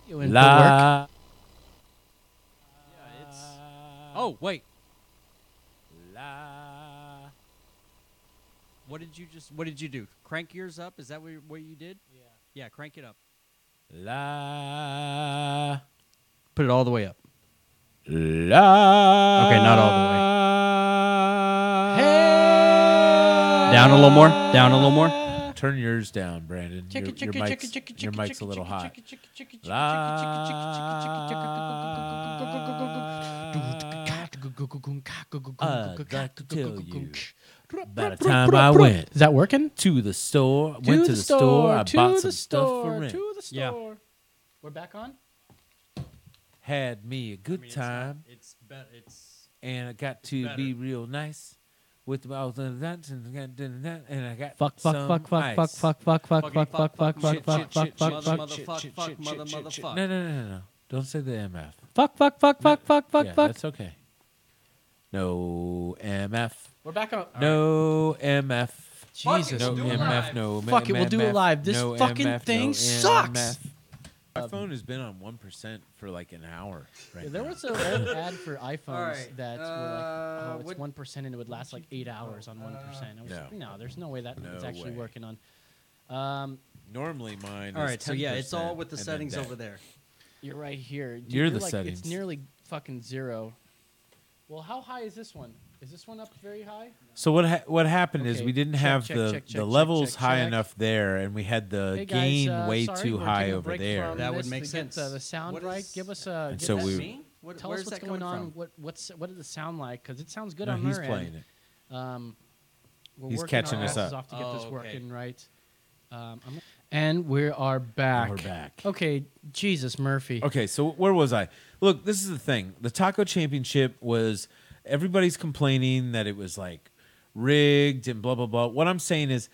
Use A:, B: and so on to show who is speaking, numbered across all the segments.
A: You in for work?
B: La.
A: Yeah, it's. Oh wait,
B: La.
A: what did you do? Crank yours up? Is that what you did? Yeah. Yeah, crank it up.
B: La.
A: Put it all the way up.
B: La.
A: Okay, not all the way.
B: Hey.
A: Down a little more. Down a little more.
B: Turn yours down, Brandon. Your mic's a little hot. I'd like to tell you about a time I went
A: Is that working?
B: to the store. Went to the store. I bought some stuff for rent.
A: To the store. We're back on.
B: Had me a good time,
A: It's
B: and I got to
A: better.
B: be real nice with all the that and I got
A: fuck
B: some
A: fuck
B: ice.
A: fuck fuck fuck fuck fuck fuck fuck fuck
B: Shit,
A: fuck
B: shit,
A: fuck
B: shit,
A: fuck
B: shit,
A: fuck
B: shit,
A: fuck
B: shit,
A: fuck
B: shit,
A: mother
B: shit, shit.
A: motherfuck.
B: No. Don't say the MF.
A: Fuck fuck fuck fuck fuck fuck
B: Yeah,
A: fuck.
B: that's okay. No MF.
A: We're back on.
B: No MF.
A: Jesus,
B: No
A: do it
B: MF.
A: live.
B: No
A: Fuck it, we'll do it
B: MF,
A: live. This
B: no
A: fucking
B: MF,
A: thing
B: no
A: sucks.
B: MF. My phone has been on 1% for like an hour right
A: There
B: now.
A: was an old ad for iPhones
C: right,
A: that were like, oh, it's
C: what-
A: 1% and it would last like 8 hours on 1%. I was like, no, there's no way that
B: No
A: it's actually
B: way.
A: working on.
B: Normally mine
C: All
B: is
C: right, so yeah, it's
B: 10%
C: all with the
B: and then
C: settings
B: that.
C: over there.
A: You're right here. Dude,
B: You're the
A: like,
B: settings.
A: It's nearly fucking 0. Well, how high is this one? Is this one up very high?
B: So what happened is
A: Okay,
B: we didn't
A: check,
B: have
A: check,
B: the
A: check, check,
B: the levels
A: check,
B: high
A: check.
B: enough there, and we had the
A: Hey guys,
B: gain way
A: sorry,
B: too
A: we're
B: high
A: taking a
B: over
A: break
B: there.
A: from
C: That would
A: this
C: make
A: to get,
C: sense.
A: the sound
C: What
A: right.
C: is-
A: Give us
B: And
A: get
B: so
A: that-
B: we-
C: Me?
A: tell
C: Where's
A: us what's
C: that
A: going
C: coming
A: on.
C: from?
A: What does it sound like? Because it sounds good
B: No,
A: on
B: he's
A: our
B: playing
A: end.
B: it.
A: We're
B: He's
A: working
B: catching
A: our
B: us
A: asses
B: up.
A: off to get this
C: Oh, okay.
A: working right. And we are back.
B: We're back.
A: Okay, Jesus Murphy.
B: Okay, so where was I? Look, this is the thing. The Taco Championship was everybody's complaining that it was like rigged and blah blah blah. What I'm saying is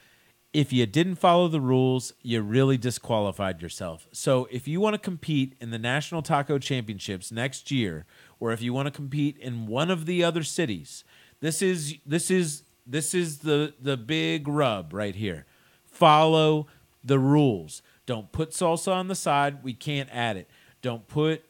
B: if you didn't follow the rules, you really disqualified yourself. So if you want to compete in the National Taco Championships next year, or if you want to compete in one of the other cities, this is the big rub right here. Follow the rules. Don't put salsa on the side. We can't add it. Don't put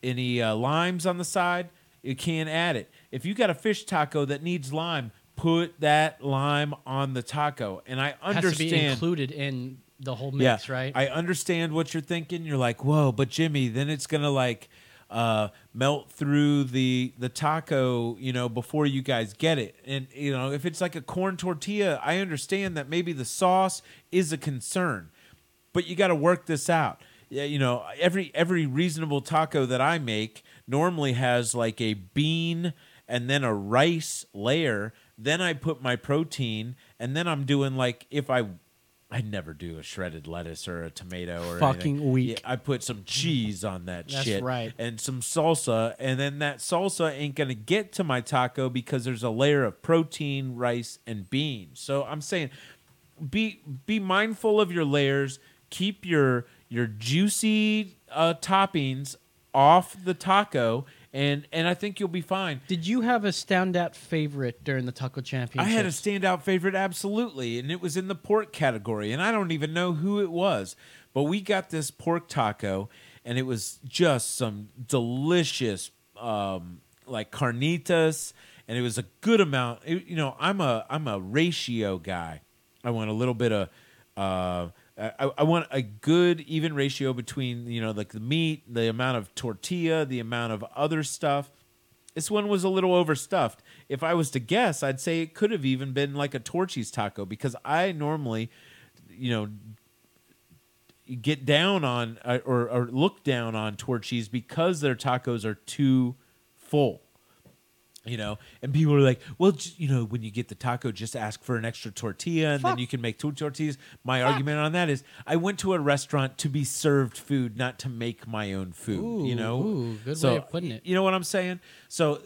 B: any limes on the side. You can't add it. If you got a fish taco that needs lime, put that lime on the taco. And I
A: Has to be
B: understand.
A: included in the whole mix, right?
B: I understand what you're thinking. You're like, whoa, but Jimmy, then it's gonna like melt through the taco, before you guys get it. And if it's like a corn tortilla, I understand that maybe the sauce is a concern, but you got to work this out. Yeah, every reasonable taco that I make normally has like a bean and then a rice layer. Then I put my protein, and then I'm doing like I never do a shredded lettuce or a tomato or
A: Fucking
B: anything.
A: weak.
B: Yeah, I put some cheese on that
A: That's
B: shit.
A: right.
B: And some salsa, and then that salsa ain't gonna get to my taco because there's a layer of protein, rice, and beans. So I'm saying be mindful of your layers. Keep your juicy toppings off the taco, and I think you'll be fine.
A: Did you have a standout favorite during the Taco Championship?
B: I had a standout favorite, absolutely, and it was in the pork category, and I don't even know who it was, but we got this pork taco, and it was just some delicious, like carnitas, and it was a good amount. I'm a ratio guy. I want a little bit of. I want a good even ratio between like the meat, the amount of tortilla, the amount of other stuff. This one was a little overstuffed. If I was to guess, I'd say it could have even been like a Torchy's taco because I normally, get down on or look down on Torchy's because their tacos are too full. And people are like, well, when you get the taco, just ask for an extra tortilla and then you can make 2 tortillas. My argument on that is I went to a restaurant to be served food, not to make my own food,
A: Ooh, good
B: So,
A: way of putting it.
B: You know what I'm saying? So,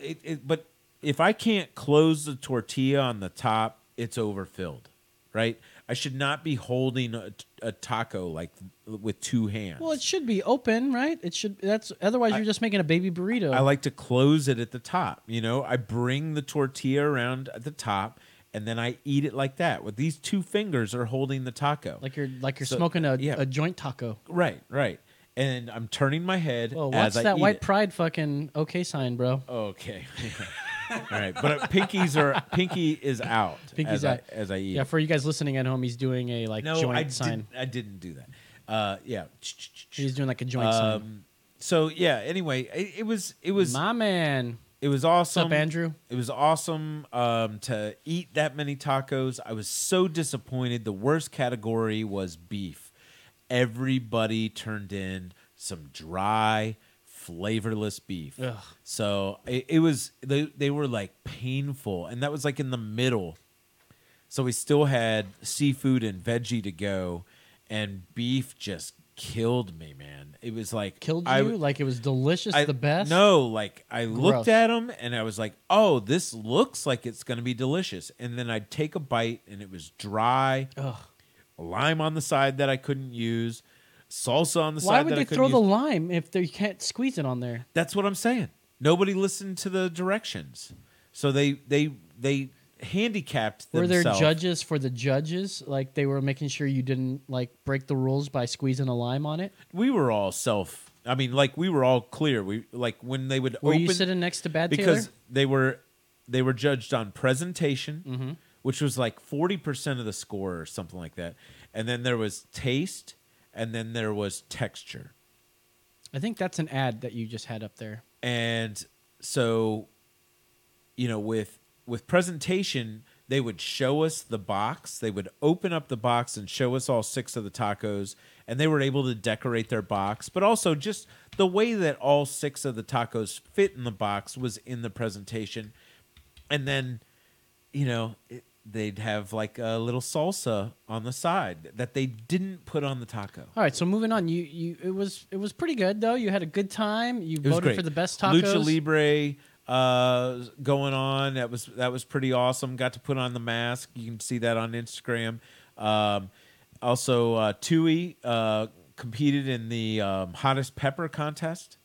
B: but if I can't close the tortilla on the top, it's overfilled, right? I should not be holding a taco like with 2 hands.
A: Well, it should be open, right? It should. Otherwise you're just making a baby burrito.
B: I like to close it at the top. I bring the tortilla around at the top, and then I eat it like that. With these two fingers are holding the taco.
C: Like you're
B: So,
C: smoking
B: yeah.
C: a joint taco.
B: Right. And I'm turning my head
C: Well,
B: as
C: watch
B: I
C: that
B: eat
C: white
B: it.
C: pride fucking okay sign, bro.
B: Okay. All right, but pinky is out.
C: Pinky's
B: as
C: out.
B: as I eat.
C: Yeah,
B: it.
C: for you guys listening at home, he's doing a joint sign.
B: I didn't do that. Yeah.
C: He's doing like a joint sign.
B: So yeah. Anyway, it was
C: My man.
B: it was awesome.
C: What's up, Andrew?
B: It was awesome to eat that many tacos. I was so disappointed. The worst category was beef. Everybody turned in some dry, flavorless beef.
C: Ugh.
B: So it was they were like painful, and that was like in the middle. So we still had seafood and veggie to go, and beef just killed me, man. It was like
C: Killed you? Like it was delicious, the best?
B: No, like I
C: Gross.
B: looked at them and I was like, "Oh, this looks like it's going to be delicious." And then I'd take a bite and it was dry.
C: Ugh.
B: Lime on the side that I couldn't use, salsa on the
C: Why
B: side
C: would
B: that
C: they
B: I couldn't
C: throw
B: use.
C: the lime if they can't squeeze it on there?
B: That's what I'm saying. Nobody listened to the directions, so they handicapped
C: Were there
B: themselves.
C: judges for the judges? Like they were making sure you didn't like break the rules by squeezing a lime on it?
B: We were all we were all clear. We like when they would
C: Were
B: open
C: you sitting next to Bad
B: because
C: Taylor?
B: they were judged on presentation, which was like 40% of the score or something like that, and then there was taste, and then there was texture.
C: I think that's an ad that you just had up there.
B: And so, with presentation, they would show us the box. They would open up the box and show us all 6 of the tacos, and they were able to decorate their box. But also just the way that all 6 of the tacos fit in the box was in the presentation. And then, they'd have like a little salsa on the side that they didn't put on the taco.
C: All right, so moving on. It was pretty good though. You had a good time. You
B: It was
C: voted
B: great.
C: for the best tacos.
B: Lucha Libre going on. That was pretty awesome. Got to put on the mask. You can see that on Instagram. Also, Tui competed in the hottest pepper contest,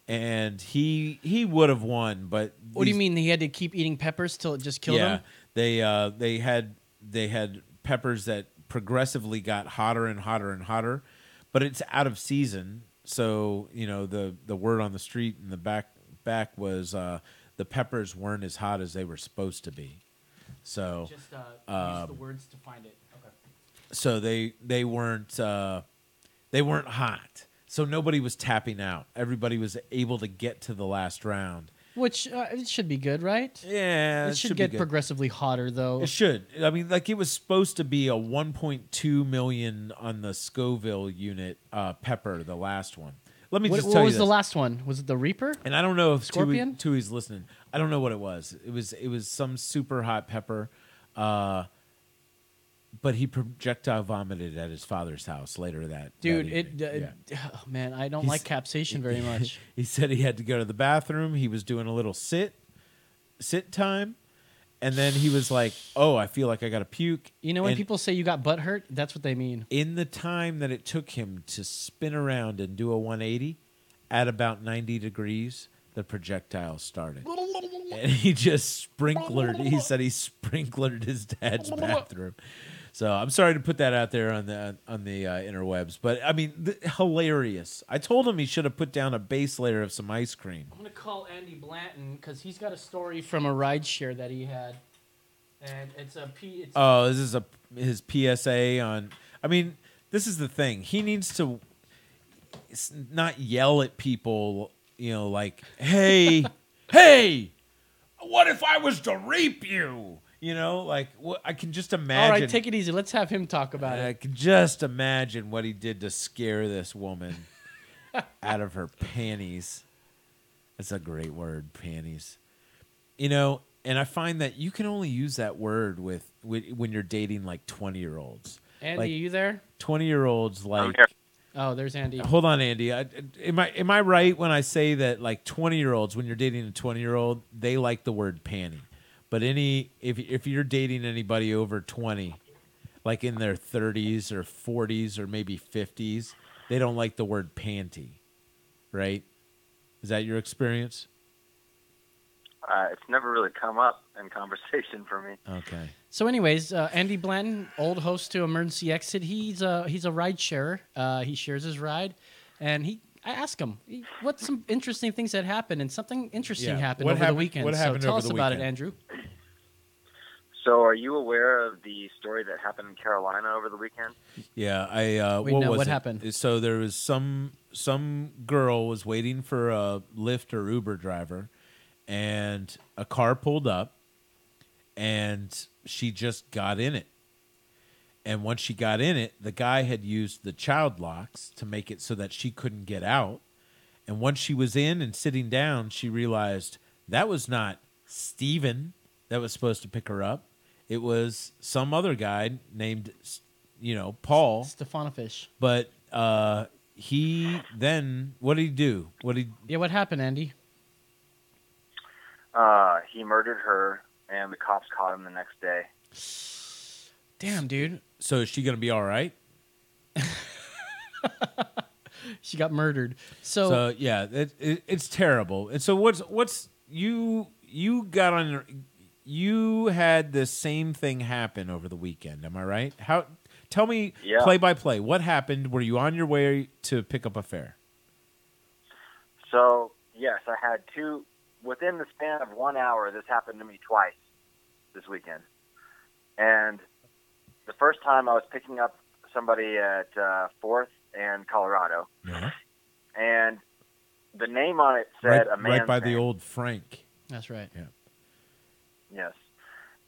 B: and he would have won. But
C: What do you mean? He had to keep eating peppers till it just killed him?
B: They had peppers that progressively got hotter and hotter and hotter, but it's out of season. So the word on the street in the back was the peppers weren't as hot as they were supposed to be. So
C: Just use the words to find it. Okay.
B: so they weren't hot. So nobody was tapping out. Everybody was able to get to the last round.
C: Which it should be good, right?
B: Yeah,
C: It should
B: be
C: get
B: good.
C: progressively hotter, though.
B: It should. I mean, like it was supposed to be a 1.2 million on the Scoville unit pepper, the last one. Let me just
C: What
B: tell you
C: was
B: this.
C: the last one? Was it the Reaper?
B: And I don't know if
C: Scorpion?
B: Tui's listening. I don't know what it was. It was some super hot pepper. But he projectile vomited at his father's house later that
C: Dude,
B: evening.
C: oh, man, I don't like capsaicin very much.
B: He said he had to go to the bathroom. He was doing a little sit time, and then he was like, "Oh, I feel like I got to puke."
C: You know when
B: And
C: people say you got butt hurt? That's what they mean.
B: in the time that it took him to spin around and do a 180 at about 90 degrees, the projectile started. And he just sprinklered. He said he sprinklered his dad's bathroom. So I'm sorry to put that out there on the interwebs, but I mean, hilarious. I told him he should have put down a base layer of some ice cream.
C: I'm going to call Andy Blanton because he's got a story from a ride share that he had. And it's
B: Oh, this is his PSA on. I mean, this is the thing. He needs to not yell at people, like, "Hey, hey, what if I was to rape you?" Like I can just imagine.
C: All right, take it easy. Let's have him talk about
B: I
C: it.
B: can just imagine what he did to scare this woman out of her panties. That's a great word, panties. And I find that you can only use that word with when you're dating like 20-year-olds.
C: Andy,
B: like,
C: are you there?
B: 20-year-olds like.
D: I'm here.
C: Oh, there's Andy.
B: Hold on, Andy. Am I right when I say that like 20-year-olds, when you're dating a 20-year-old, they like the word panty? But if you're dating anybody over 20, like in their 30s or 40s or maybe 50s, they don't like the word panty, right? Is that your experience?
D: It's never really come up in conversation for me.
B: Okay.
C: So, anyways, Andy Blanton, old host to Emergency Exit, he's a ride sharer. He shares his ride, and I asked him what's some interesting things that happened, and something interesting happened
B: What
C: over
B: happened-
C: the weekend.
B: what happened
C: so tell
B: over
C: us
B: the
C: about it,
B: weekend?
C: Andrew.
D: So, are you aware of the story that happened in Carolina over the weekend?
B: Yeah, I
C: Wait,
B: what
C: no,
B: was
C: what
B: it?
C: happened?
B: So there was some girl was waiting for a Lyft or Uber driver, and a car pulled up, and she just got in it. And once she got in it, the guy had used the child locks to make it so that she couldn't get out. And once she was in and sitting down, she realized that was not Steven that was supposed to pick her up. It was some other guy named, Paul.
C: Stefanovic.
B: But he then, what did he do?
C: Yeah, what happened, Andy?
D: He murdered her, and the cops caught him the next day.
C: Damn, dude.
B: So is she going to be all right?
C: She got murdered.
B: So yeah, it's terrible. And so what's you got on your, you had the same thing happen over the weekend. Am I right? Tell me play by play. What happened? Were you on your way to pick up a fare?
D: So, yes, I had two. Within the span of 1 hour, this happened to me twice this weekend. And the first time I was picking up somebody at 4th and Colorado.
B: Yeah.
D: And the name on it said a man's
B: right by the
D: name.
B: old Frank.
C: That's right.
B: Yeah.
D: Yes.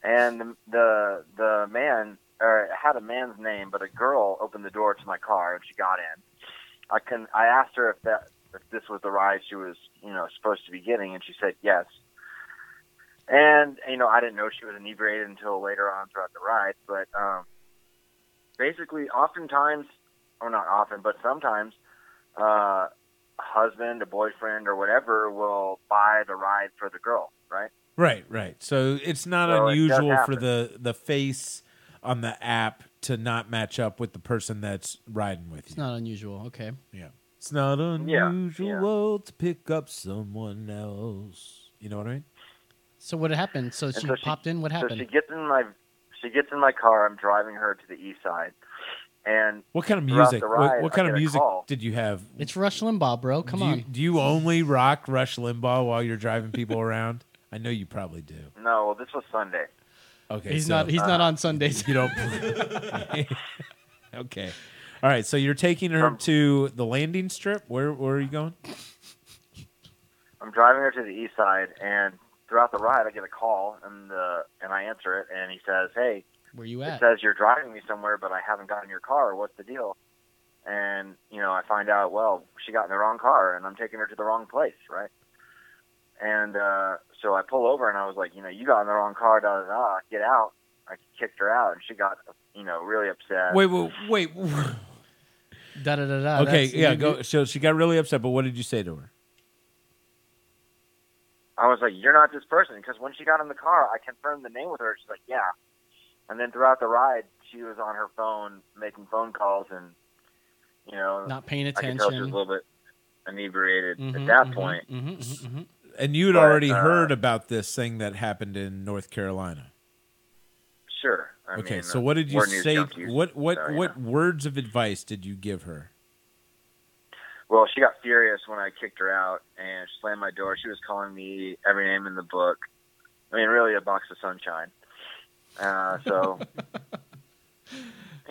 D: And the man, or it had a man's name, but a girl opened the door to my car and she got in. I asked her if this was the ride she was, supposed to be getting, and she said yes. And, I didn't know she was inebriated until later on throughout the ride, but basically oftentimes, or not often, but sometimes a husband, a boyfriend, or whatever will buy the ride for the girl, right?
B: Right. So it's not
D: So it does
B: unusual for
D: happen.
B: the face on the app to not match up with the person that's riding with you.
C: It's not unusual. Okay.
B: Yeah. It's not unusual to pick up someone else. You know what I mean?
C: So what happened? So she popped in. What happened?
D: So she gets in my car. I'm driving her to the east side, and
B: What kind of
D: throughout
B: music?
D: the ride,
B: What kind
D: I
B: of
D: get a
B: music
D: call.
B: did you have?
C: It's Rush Limbaugh, bro. Come on.
B: Do you only rock Rush Limbaugh while you're driving people around? I know you probably do.
D: No, well, this was Sunday.
B: Okay,
C: He's not on Sundays.
B: You don't. Okay. All right. So you're taking her to the landing strip. Where are you going?
D: I'm driving her to the east side, and throughout the ride, I get a call, and I answer it, and he says, "Hey,
C: where you
D: it
C: at?"
D: says you're driving me somewhere, but I haven't gotten your car. What's the deal?" And I find out, well, she got in the wrong car, and I'm taking her to the wrong place, right? And so I pull over, and I was like, you got in the wrong car, get out. I kicked her out, and she got, really upset.
B: Wait.
C: Da da da da.
B: Okay, yeah, go. So she got really upset, but what did you say to her?
D: I was like, you're not this person, because when she got in the car, I confirmed the name with her. She's like, yeah. And then throughout the ride, she was on her phone making phone calls, and
C: not paying
D: I
C: attention.
D: could tell she was a little bit inebriated at that point.
B: And you had already heard about this thing that happened in North Carolina.
D: Sure.
B: Okay, so what did you
D: we're news
B: say?
D: junkies,
B: What
D: so,
B: words of advice did you give her?
D: Well, she got furious when I kicked her out, and she slammed my door. She was calling me every name in the book. I mean, really a box of sunshine. So,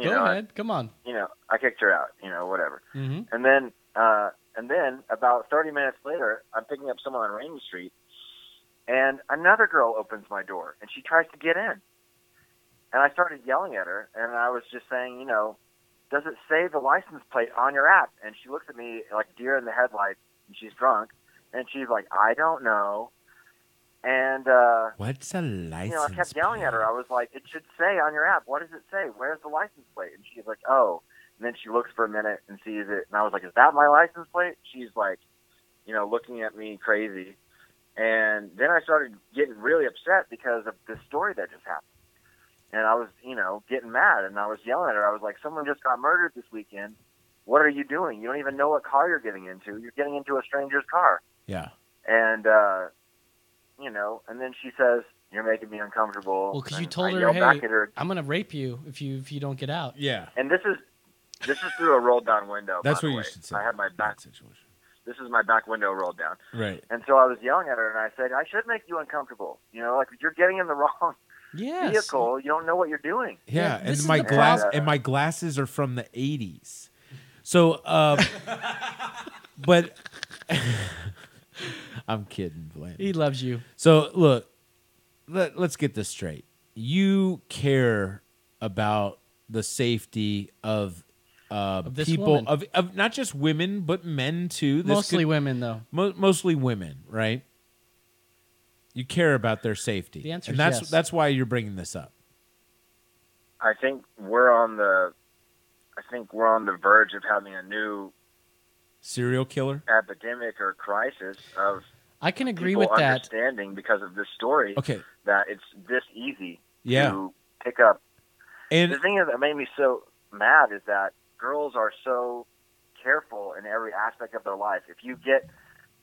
C: Go ahead. Come on.
D: I kicked her out, whatever.
C: Mm-hmm.
D: And then about 30 minutes later, I'm picking up someone on Rainy Street, and another girl opens my door, and she tries to get in. And I started yelling at her, and I was just saying, does it say the license plate on your app? And she looks at me like deer in the headlights, and she's drunk, and she's like, I don't know. And
B: what's a license?
D: I kept yelling at her. I was like, it should say on your app. What does it say? Where's the license plate? And she's like, oh. And then she looks for a minute and sees it, and I was like, is that my license plate? She's like, looking at me crazy. And then I started getting really upset because of this story that just happened. And I was, getting mad, and I was yelling at her. I was like, someone just got murdered this weekend. What are you doing? You don't even know what car you're getting into. You're getting into a stranger's car.
B: Yeah.
D: And, and then she says, "You're making me uncomfortable."
C: Well, because you
D: and
C: told
D: I
C: her,
D: yell back
C: "Hey,
D: at her,
C: I'm gonna rape you if you don't get out."
B: Yeah.
D: and this is through a rolled down window.
B: That's
D: by
B: what
D: the
B: you
D: way.
B: should say.
D: I had my
B: in
D: back.
B: that situation.
D: This is my back window rolled down,
B: Right.
D: and so I was yelling at her, and I said, "I should make you uncomfortable. Like you're getting in the wrong
C: Yes.
D: vehicle. You don't know what you're doing."
B: Yeah,
C: this
B: and
C: is
B: my
C: the problem.
B: and my glasses are from the 80s. So, but I'm kidding, Bland.
C: He loves you.
B: So look, let's get this straight. You care about the safety of
C: this
B: people,
C: woman.
B: of not just women but men too.
C: Mostly women, though.
B: Mostly women, right? You care about their safety.
C: The answer
B: and
C: is yes.
B: that's why you're bringing this up.
D: I think we're on the verge of having a new
B: Serial killer.
D: epidemic or crisis of
C: I can agree
D: people
C: with that.
D: understanding because of this story
B: Okay.
D: that it's this easy
B: Yeah.
D: to pick up.
B: And
D: The thing that made me so mad is that girls are so careful in every aspect of their life. If you get,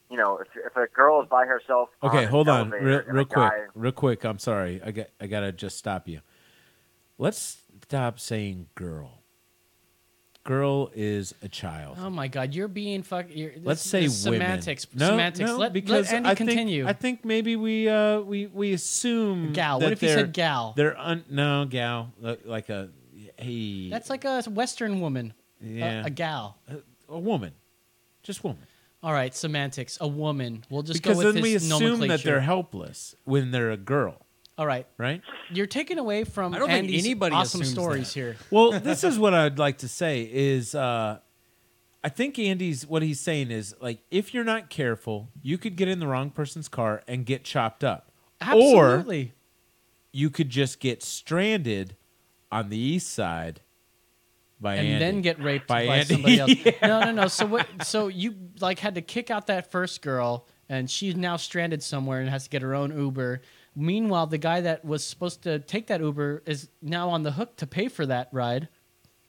D: if a girl is by herself,
B: okay,
D: an
B: hold on,
D: elevator and
B: real
D: a
B: quick,
D: guy-
B: real quick. I'm sorry, I gotta just stop you. Let's stop saying girl. Girl is a child.
C: Oh my God, you're being
B: Let's say women.
C: semantics.
B: No,
C: Semantics.
B: no,
C: let
B: because
C: Andy
B: I
C: continue.
B: think I think maybe we assume
C: gal.
B: that
C: What if you said gal?
B: They're no gal like a hey.
C: That's like a Western woman.
B: Yeah.
C: A gal.
B: A woman, just woman.
C: All right, semantics. A woman. We'll just
B: Because
C: go with
B: then we
C: his
B: assume
C: nomenclature.
B: that they're helpless when they're a girl,
C: All right,
B: right?
C: you're taking away from
A: I don't think
C: Andy's
A: anybody
C: awesome
A: assumes
C: stories
A: that.
C: here.
B: Well, this is what I'd like to say is I think what he's saying is like if you're not careful, you could get in the wrong person's car and get chopped up.
C: Absolutely.
B: Or you could just get stranded on the east side by
C: and
B: Andy.
C: then get raped
B: By
C: by
B: Andy.
C: somebody else.
B: Yeah.
C: No. So what? So you had to kick out that first girl, and she's now stranded somewhere and has to get her own Uber. Meanwhile, the guy that was supposed to take that Uber is now on the hook to pay for that ride.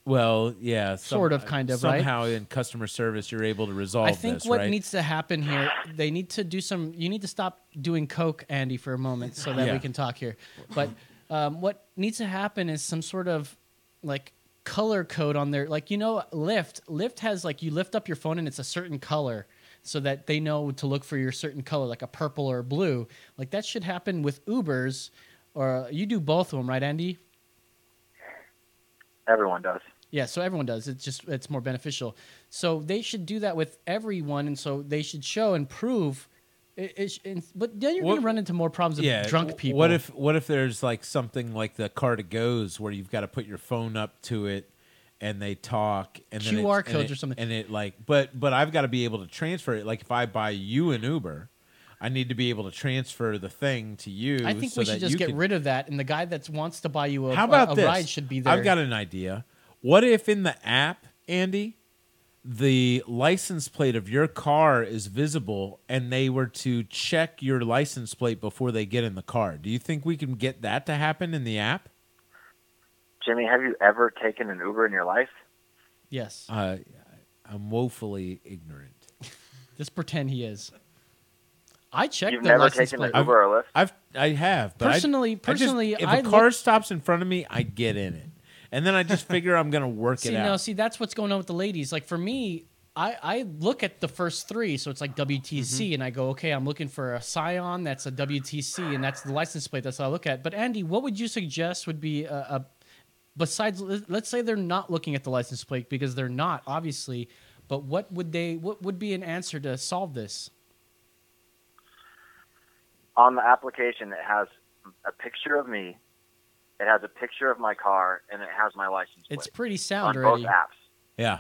B: Well, yeah,
C: Sort of, kind of, right?
B: Somehow in customer service, you're able to resolve
C: I think
B: this,
C: what
B: right?
C: needs to happen here, they need to do some. You need to stop doing coke, Andy, for a moment, so that
B: Yeah.
C: we can talk here. But what needs to happen is some sort of like color code on there. Like Lyft has like you lift up your phone and it's a certain color, so that they know to look for your certain color, like a purple or a blue. Like that should happen with Ubers, or you do both of them, right, Andy?
D: Everyone does.
C: Yeah, so everyone does. It's more beneficial. So they should do that with everyone, and so they should show and prove. But then you're going to run into more problems of drunk people.
B: What if there's like something like the car to goes where you've got to put your phone up to it and they talk and then
C: QR codes or something.
B: and it like but I've got to be able to transfer it. Like if I buy you an Uber, I need to be able to transfer the thing to you.
C: I think
B: so
C: we should
B: that
C: just
B: you
C: get
B: can...
C: rid of that, and the guy that wants to buy you a
B: How about this?
C: ride should be there.
B: I've got an idea. What if in the app, Andy, the license plate of your car is visible and they were to check your license plate before they get in the car? Do you think we can get that to happen in the app?
D: Jimmy, have you ever taken an Uber in your life?
C: Yes.
B: I'm woefully ignorant.
C: Just pretend he is. I checked
D: You've
C: the
D: never
C: license
D: taken
C: plate.
D: an Uber or Lyft?
B: I have. But
C: Personally,
B: if
C: I
B: a car stops in front of me, I get in it. And then I just figure I'm going to work it out.
C: See, that's what's going on with the ladies. Like for me, I look at the first three, so it's like WTC, and I go, okay, I'm looking for a Scion, that's a WTC, and that's the license plate. That's what I look at. But Andy, what would you suggest would be besides? Let's say they're not looking at the license plate because they're not, obviously. But what would be an answer to solve this?
D: On the application, it has a picture of me. It has a picture of my car, and it has my license plate.
C: It's pretty sound
D: on
C: already.
D: both apps.
B: Yeah.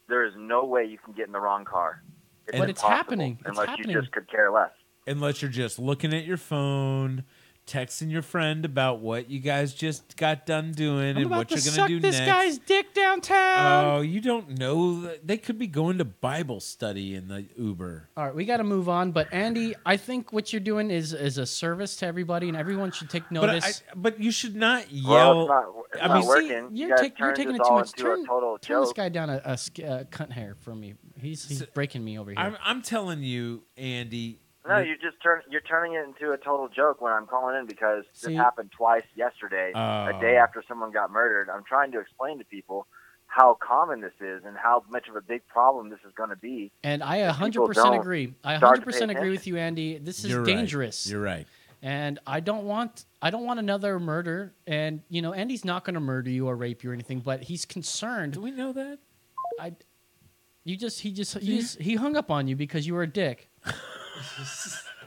D: There is no way you can get in the wrong car.
C: But it's
D: impossible,
C: happening. It's
D: unless
C: happening.
D: you just could care less.
B: Unless you're just looking at your phone, texting your friend about what you guys just got done doing
C: I'm
B: and
C: about
B: what
C: to
B: you're
C: suck
B: going to do
C: this
B: next.
C: guy's dick downtown.
B: Oh, you don't know. They could be going to Bible study in the Uber.
C: All right, we got to move on. But Andy, I think what you're doing is a service to everybody, and everyone should take notice.
B: But you should not
D: Well,
B: yell.
D: it's
B: I
D: not
B: mean,
D: working.
C: See,
D: You
C: you're
D: guys
C: taking
D: turned
C: it
D: this
C: too
D: all
C: much.
D: into a total
C: Turn this
D: joke.
C: guy down a cunt hair for me. He's breaking me over here.
B: I'm telling you, Andy,
D: No, you're turning it into a total joke when I'm calling in because
C: See?
D: this happened twice yesterday, a day after someone got murdered. I'm trying to explain to people how common this is and how much of a big problem this is going to be.
C: And I
D: if people
C: 100%
D: don't
C: agree. I
D: start to
C: 100%
D: pay
C: agree with
D: attention.
C: you, Andy. This is
B: You're
C: dangerous.
B: Right. You're right.
C: And I don't want another murder. And Andy's not going to murder you or rape you or anything, but he's concerned.
B: Do we know that?
C: He hung up on you because you were a dick.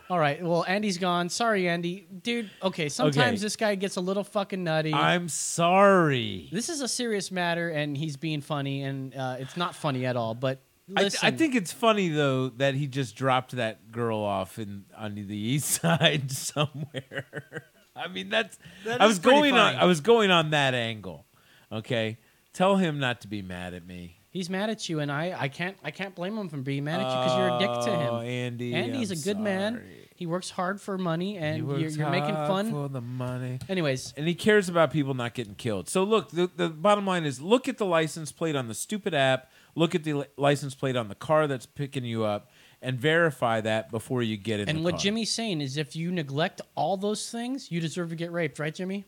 C: All right. Well, Andy's gone. Sorry, Andy. Dude, okay, sometimes this guy gets a little fucking nutty.
B: I'm sorry.
C: This is a serious matter, and he's being funny, and it's not funny at all. But listen.
B: I think it's funny, though, that he just dropped that girl off on the east side somewhere. I mean, I was going on that angle. Okay? Tell him not to be mad at me.
C: He's mad at you, and I can't blame him for being mad at you because you're a dick to him. Andy's a good man. He works hard for money, and you're making fun
B: for the money.
C: Anyways,
B: and he cares about people not getting killed. So look, the bottom line is: look at the license plate on the stupid app. Look at the license plate on the car that's picking you up, and verify that before you get in.
C: And
B: the
C: what
B: car.
C: Jimmy's saying is, if you neglect all those things, you deserve to get raped, right, Jimmy?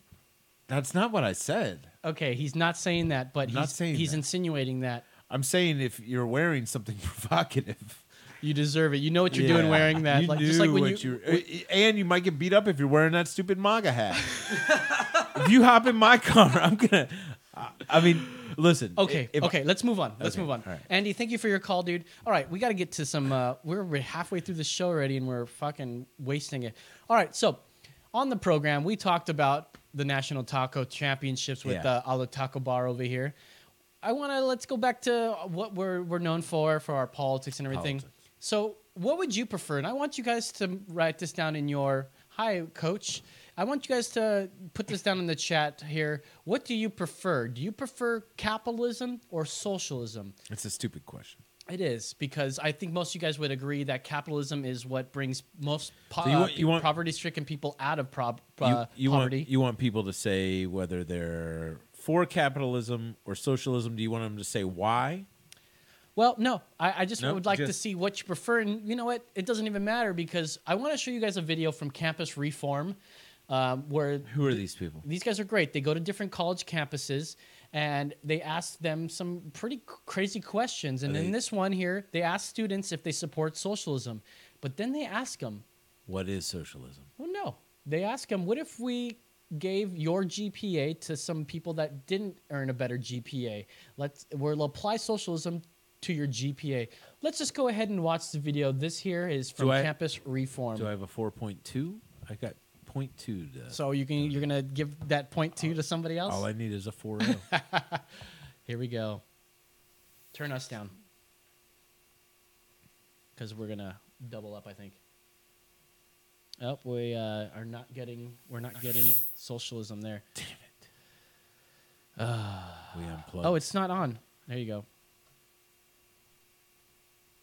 B: That's not what I said.
C: Okay, he's not saying that, but he's insinuating that.
B: I'm saying if you're wearing something provocative,
C: you deserve it. You know what you're doing wearing that. Just like when
B: and you might get beat up if you're wearing that stupid MAGA hat. If you hop in my car, I'm gonna. I mean, listen.
C: Okay, let's move on. Let's move on.
B: Right.
C: Andy, thank you for your call, dude. All right, we got to get to some. We're halfway through the show already, and we're fucking wasting it. All right, so on the program, we talked about the National Taco Championships with Alo Taco Bar over here. Let's go back to what we're known for our politics and everything. So what would you prefer? And I want you guys to write this down in your, hi, coach. I want you guys to put this down in the chat here. What do you prefer? Do you prefer capitalism or socialism?
B: It's a stupid question.
C: It is, because I think most of you guys would agree that capitalism is what brings most poverty-stricken people out of poverty.
B: You want people to say whether they're for capitalism or socialism. Do you want them to say why?
C: Well, no. I just would like to see what you prefer. And you know what? It doesn't even matter, because I want to show you guys a video from Campus Reform.
B: Who are these people?
C: These guys are great. They go to different college campuses, and they ask them some pretty crazy questions. And in this one here, they ask students if they support socialism. But then they ask them,
B: what is socialism?
C: Well, no. They ask them, what if we gave your GPA to some people that didn't earn a better GPA? We'll apply socialism to your GPA. Let's just go ahead and watch the video. This here is from Campus Reform.
B: Do I have a 4.2? I got 0.2.
C: So you're gonna give that 0.2 to somebody else?
B: All I need is a 4.0.
C: Here we go. Turn us down, because we're gonna double up, I think. Oh, we're not getting socialism there.
B: Damn it. We unplugged.
C: Oh, it's not on. There you go.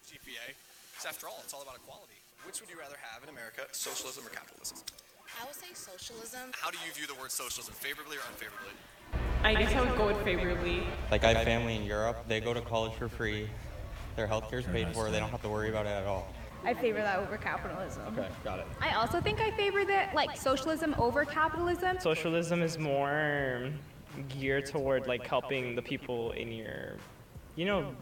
E: GPA. Because after all, it's all about equality. Which would you rather have in America, socialism or capitalism?
F: I would say socialism.
E: How do you view the word socialism, favorably or unfavorably?
G: I guess I would go with favorably.
H: Like, I have family in Europe. They go to college for free. Their healthcare is paid for. They don't have to worry about it at all.
I: I favor that over capitalism.
H: Okay, got it.
I: I also think I favor that, like, socialism over capitalism.
G: Socialism is more geared toward, like, helping the people in your,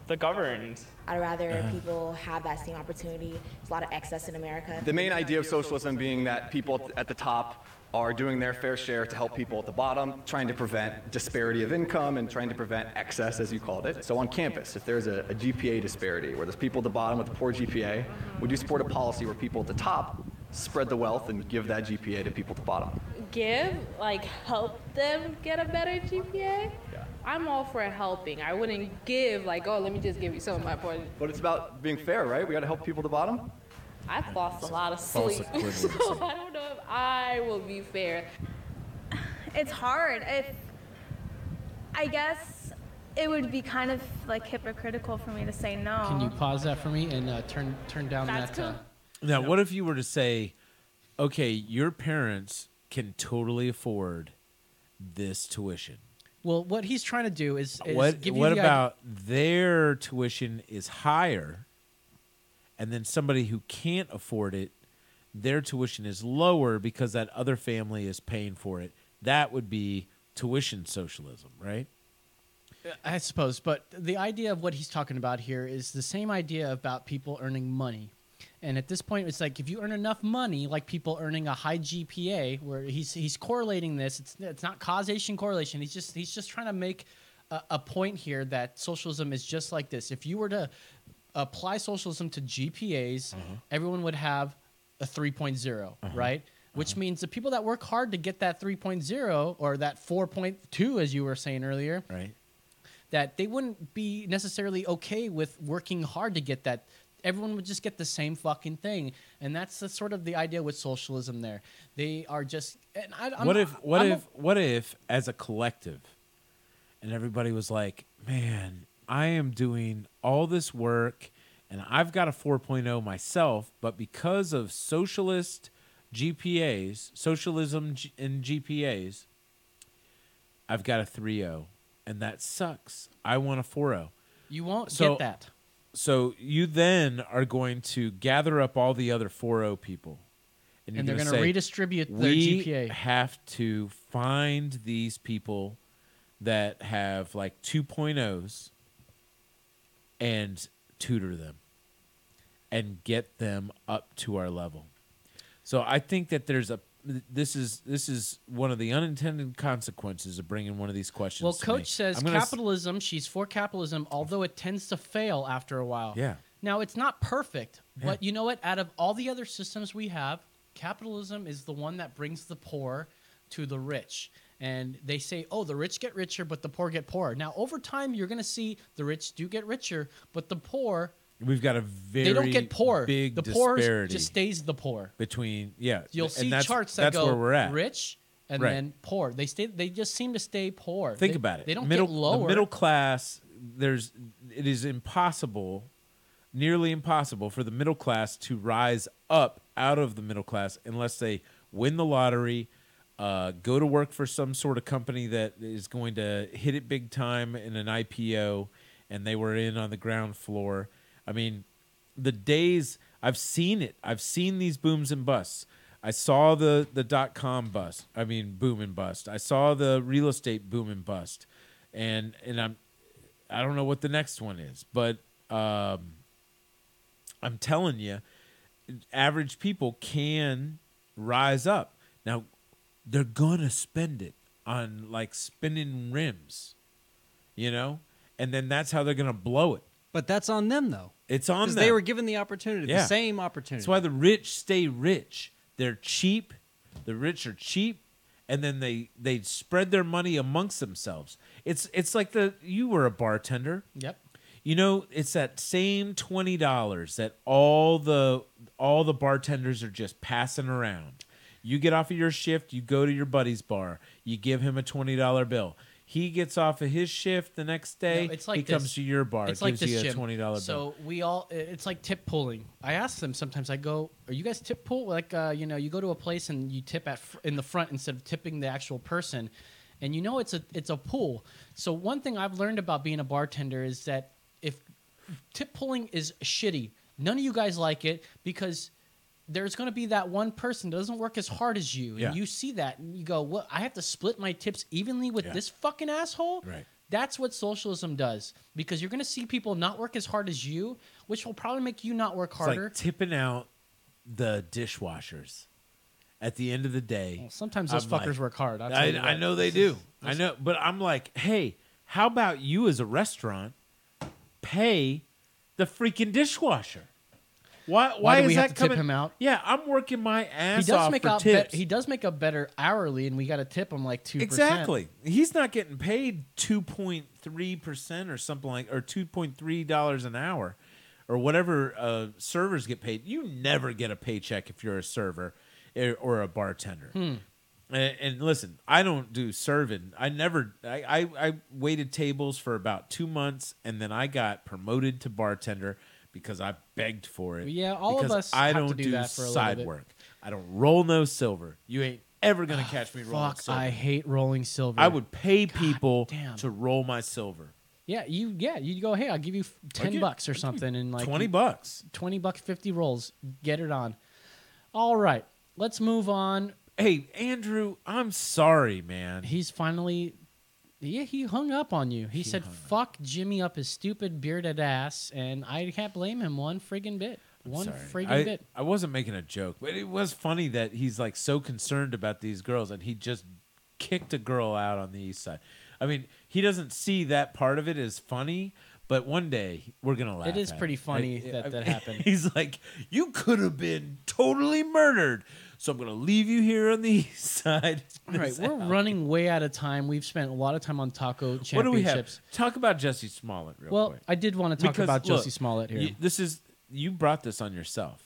G: the governed.
J: I'd rather people have that same opportunity. There's a lot of excess in America.
K: The main idea of socialism being that people at the top are doing their fair share to help people at the bottom, trying to prevent disparity of income and trying to prevent excess, as you called it. So on campus, if there's a GPA disparity where there's people at the bottom with a poor GPA, would you support a policy where people at the top spread the wealth and give that GPA to people at the bottom?
L: Help them get a better GPA?
K: Yeah.
L: I'm all for helping. I wouldn't give, let me just give you some of my points.
K: But it's about being fair, right? We got to help people at the bottom.
L: I've lost a lot of sleep, so I don't know if I will be fair.
I: It's hard. I guess it would be kind of hypocritical for me to say no.
C: Can you pause that for me and turn down
L: That's
C: that?
L: cool.
B: Now, what if you were to say, okay, your parents can totally afford this tuition?
C: Well, what he's trying to do is
B: what
C: give you the
B: about their tuition is higher, and then somebody who can't afford it their tuition is lower because that other family is paying for it. That would be tuition socialism, right?
C: I suppose, but the idea of what he's talking about here is the same idea about people earning money. And at this point, it's like if you earn enough money, like people earning a high GPA, where he's correlating this. It's not causation correlation. He's just trying to make a point here that socialism is just like this. If you were to apply socialism to GPAs, everyone would have a 3.0, right? Which means the people that work hard to get that 3.0 or that 4.2, as you were saying earlier,
B: right?
C: That they wouldn't be necessarily okay with working hard to get that. Everyone would just get the same fucking thing, and that's the sort of the idea with socialism. There, they are just. And
B: what if, as a collective, and everybody was like, "Man, I am doing all this work, and I've got a 4.0 myself, but because of socialist GPAs, socialism and GPAs, I've got a 3.0, and that sucks. I want a 4.0."
C: You won't get that.
B: So you then are going to gather up all the other 4.0 people. And
C: they're going to
B: say,
C: redistribute their GPA.
B: We have to find these people that have like 2.0s and tutor them and get them up to our level. So I think that this is one of the unintended consequences of bringing one of these questions.
C: Well,
B: to
C: Coach
B: me.
C: says capitalism. She's for capitalism, although it tends to fail after a while.
B: Yeah.
C: Now it's not perfect, but you know what? Out of all the other systems we have, capitalism is the one that brings the poor to the rich. And they say, oh, the rich get richer, but the poor get poorer. Now, over time, you're going to see the rich do get richer, but the poor.
B: We've got a very
C: they don't get poor.
B: Big
C: the
B: disparity
C: poor just stays the poor.
B: You'll
C: see charts that go
B: where we're at.
C: rich and then poor. They just seem to stay poor.
B: Think about it.
C: They don't get lower.
B: The middle class. It is impossible, nearly impossible, for the middle class to rise up out of the middle class unless they win the lottery, go to work for some sort of company that is going to hit it big time in an IPO, and they were in on the ground floor. I mean, the days, I've seen it. I've seen these booms and busts. I saw the .com bust. I mean, boom and bust. I saw the real estate boom and bust. And I don't know what the next one is, but I'm telling you, average people can rise up. Now, they're going to spend it on like spinning rims, and then that's how they're going to blow it.
A: But that's on them, though.
B: It's on them.
A: Because they were given the opportunity, the same opportunity.
B: That's why the rich stay rich. They're cheap. The rich are cheap, and then they spread their money amongst themselves. It's like you were a bartender.
C: Yep.
B: It's that same $20 that all the bartenders are just passing around. You get off of your shift, you go to your buddy's bar, you give him a $20 bill. He gets off of his shift the next day. He comes to your bar.
C: It's
B: gives
C: like
B: you
C: this,
B: a $20 bill.
C: So it's like tip pulling. I ask them sometimes. I go, "Are you guys tip pull? Like, you go to a place and you tip in the front instead of tipping the actual person, and it's a pool." So one thing I've learned about being a bartender is that if tip pulling is shitty, none of you guys like it because there's going to be that one person that doesn't work as hard as you. And you see that and you go, "What? I have to split my tips evenly with this fucking asshole?"
B: Right.
C: That's what socialism does, because you're going to see people not work as hard as you, which will probably make you not work harder.
B: It's like tipping out the dishwashers at the end of the day.
C: Well, sometimes those fuckers work hard.
B: I know they do. I know. But I'm like, hey, how about you as a restaurant pay the freaking dishwasher? Why
C: do we
B: is
C: have
B: that
C: to
B: coming?
C: tip him out?
B: Yeah, I'm working my ass off for tips.
C: He does make a better hourly, and we got to tip him like 2%.
B: Exactly. He's not getting paid 2.3% or something or $2.3 an hour, or whatever servers get paid. You never get a paycheck if you're a server or a bartender. And listen, I don't do serving. I waited tables for about 2 months, and then I got promoted to bartender because I begged for it.
C: Yeah, all of us
B: I
C: have
B: don't
C: to do that for a little
B: side
C: bit.
B: work. I don't roll no silver. You ain't ever gonna catch me rolling silver.
C: I hate rolling silver.
B: I would pay people to roll my silver.
C: Yeah, you go, hey, I'll give you $10 or something, and like
B: $20,
C: 50 rolls, get it on. All right, let's move on.
B: Hey, Andrew, I'm sorry, man.
C: He's finally... Yeah, he hung up on you. He said, fuck Jimmy up his stupid bearded ass, and I can't blame him one friggin' bit. Bit.
B: I wasn't making a joke, but it was funny that he's like so concerned about these girls, and he just kicked a girl out on the east side. I mean, he doesn't see that part of it as funny, but one day we're going to laugh
C: It is
B: at
C: pretty
B: it.
C: funny that happened.
B: He's like, you could have been totally murdered, so I'm going to leave you here on the east side.
C: All right, we're running way out of time. We've spent a lot of time on taco championships.
B: What do we have? Talk about Jussie Smollett real quick.
C: Well, I did want to talk about Jussie Smollett here.
B: You brought this on yourself.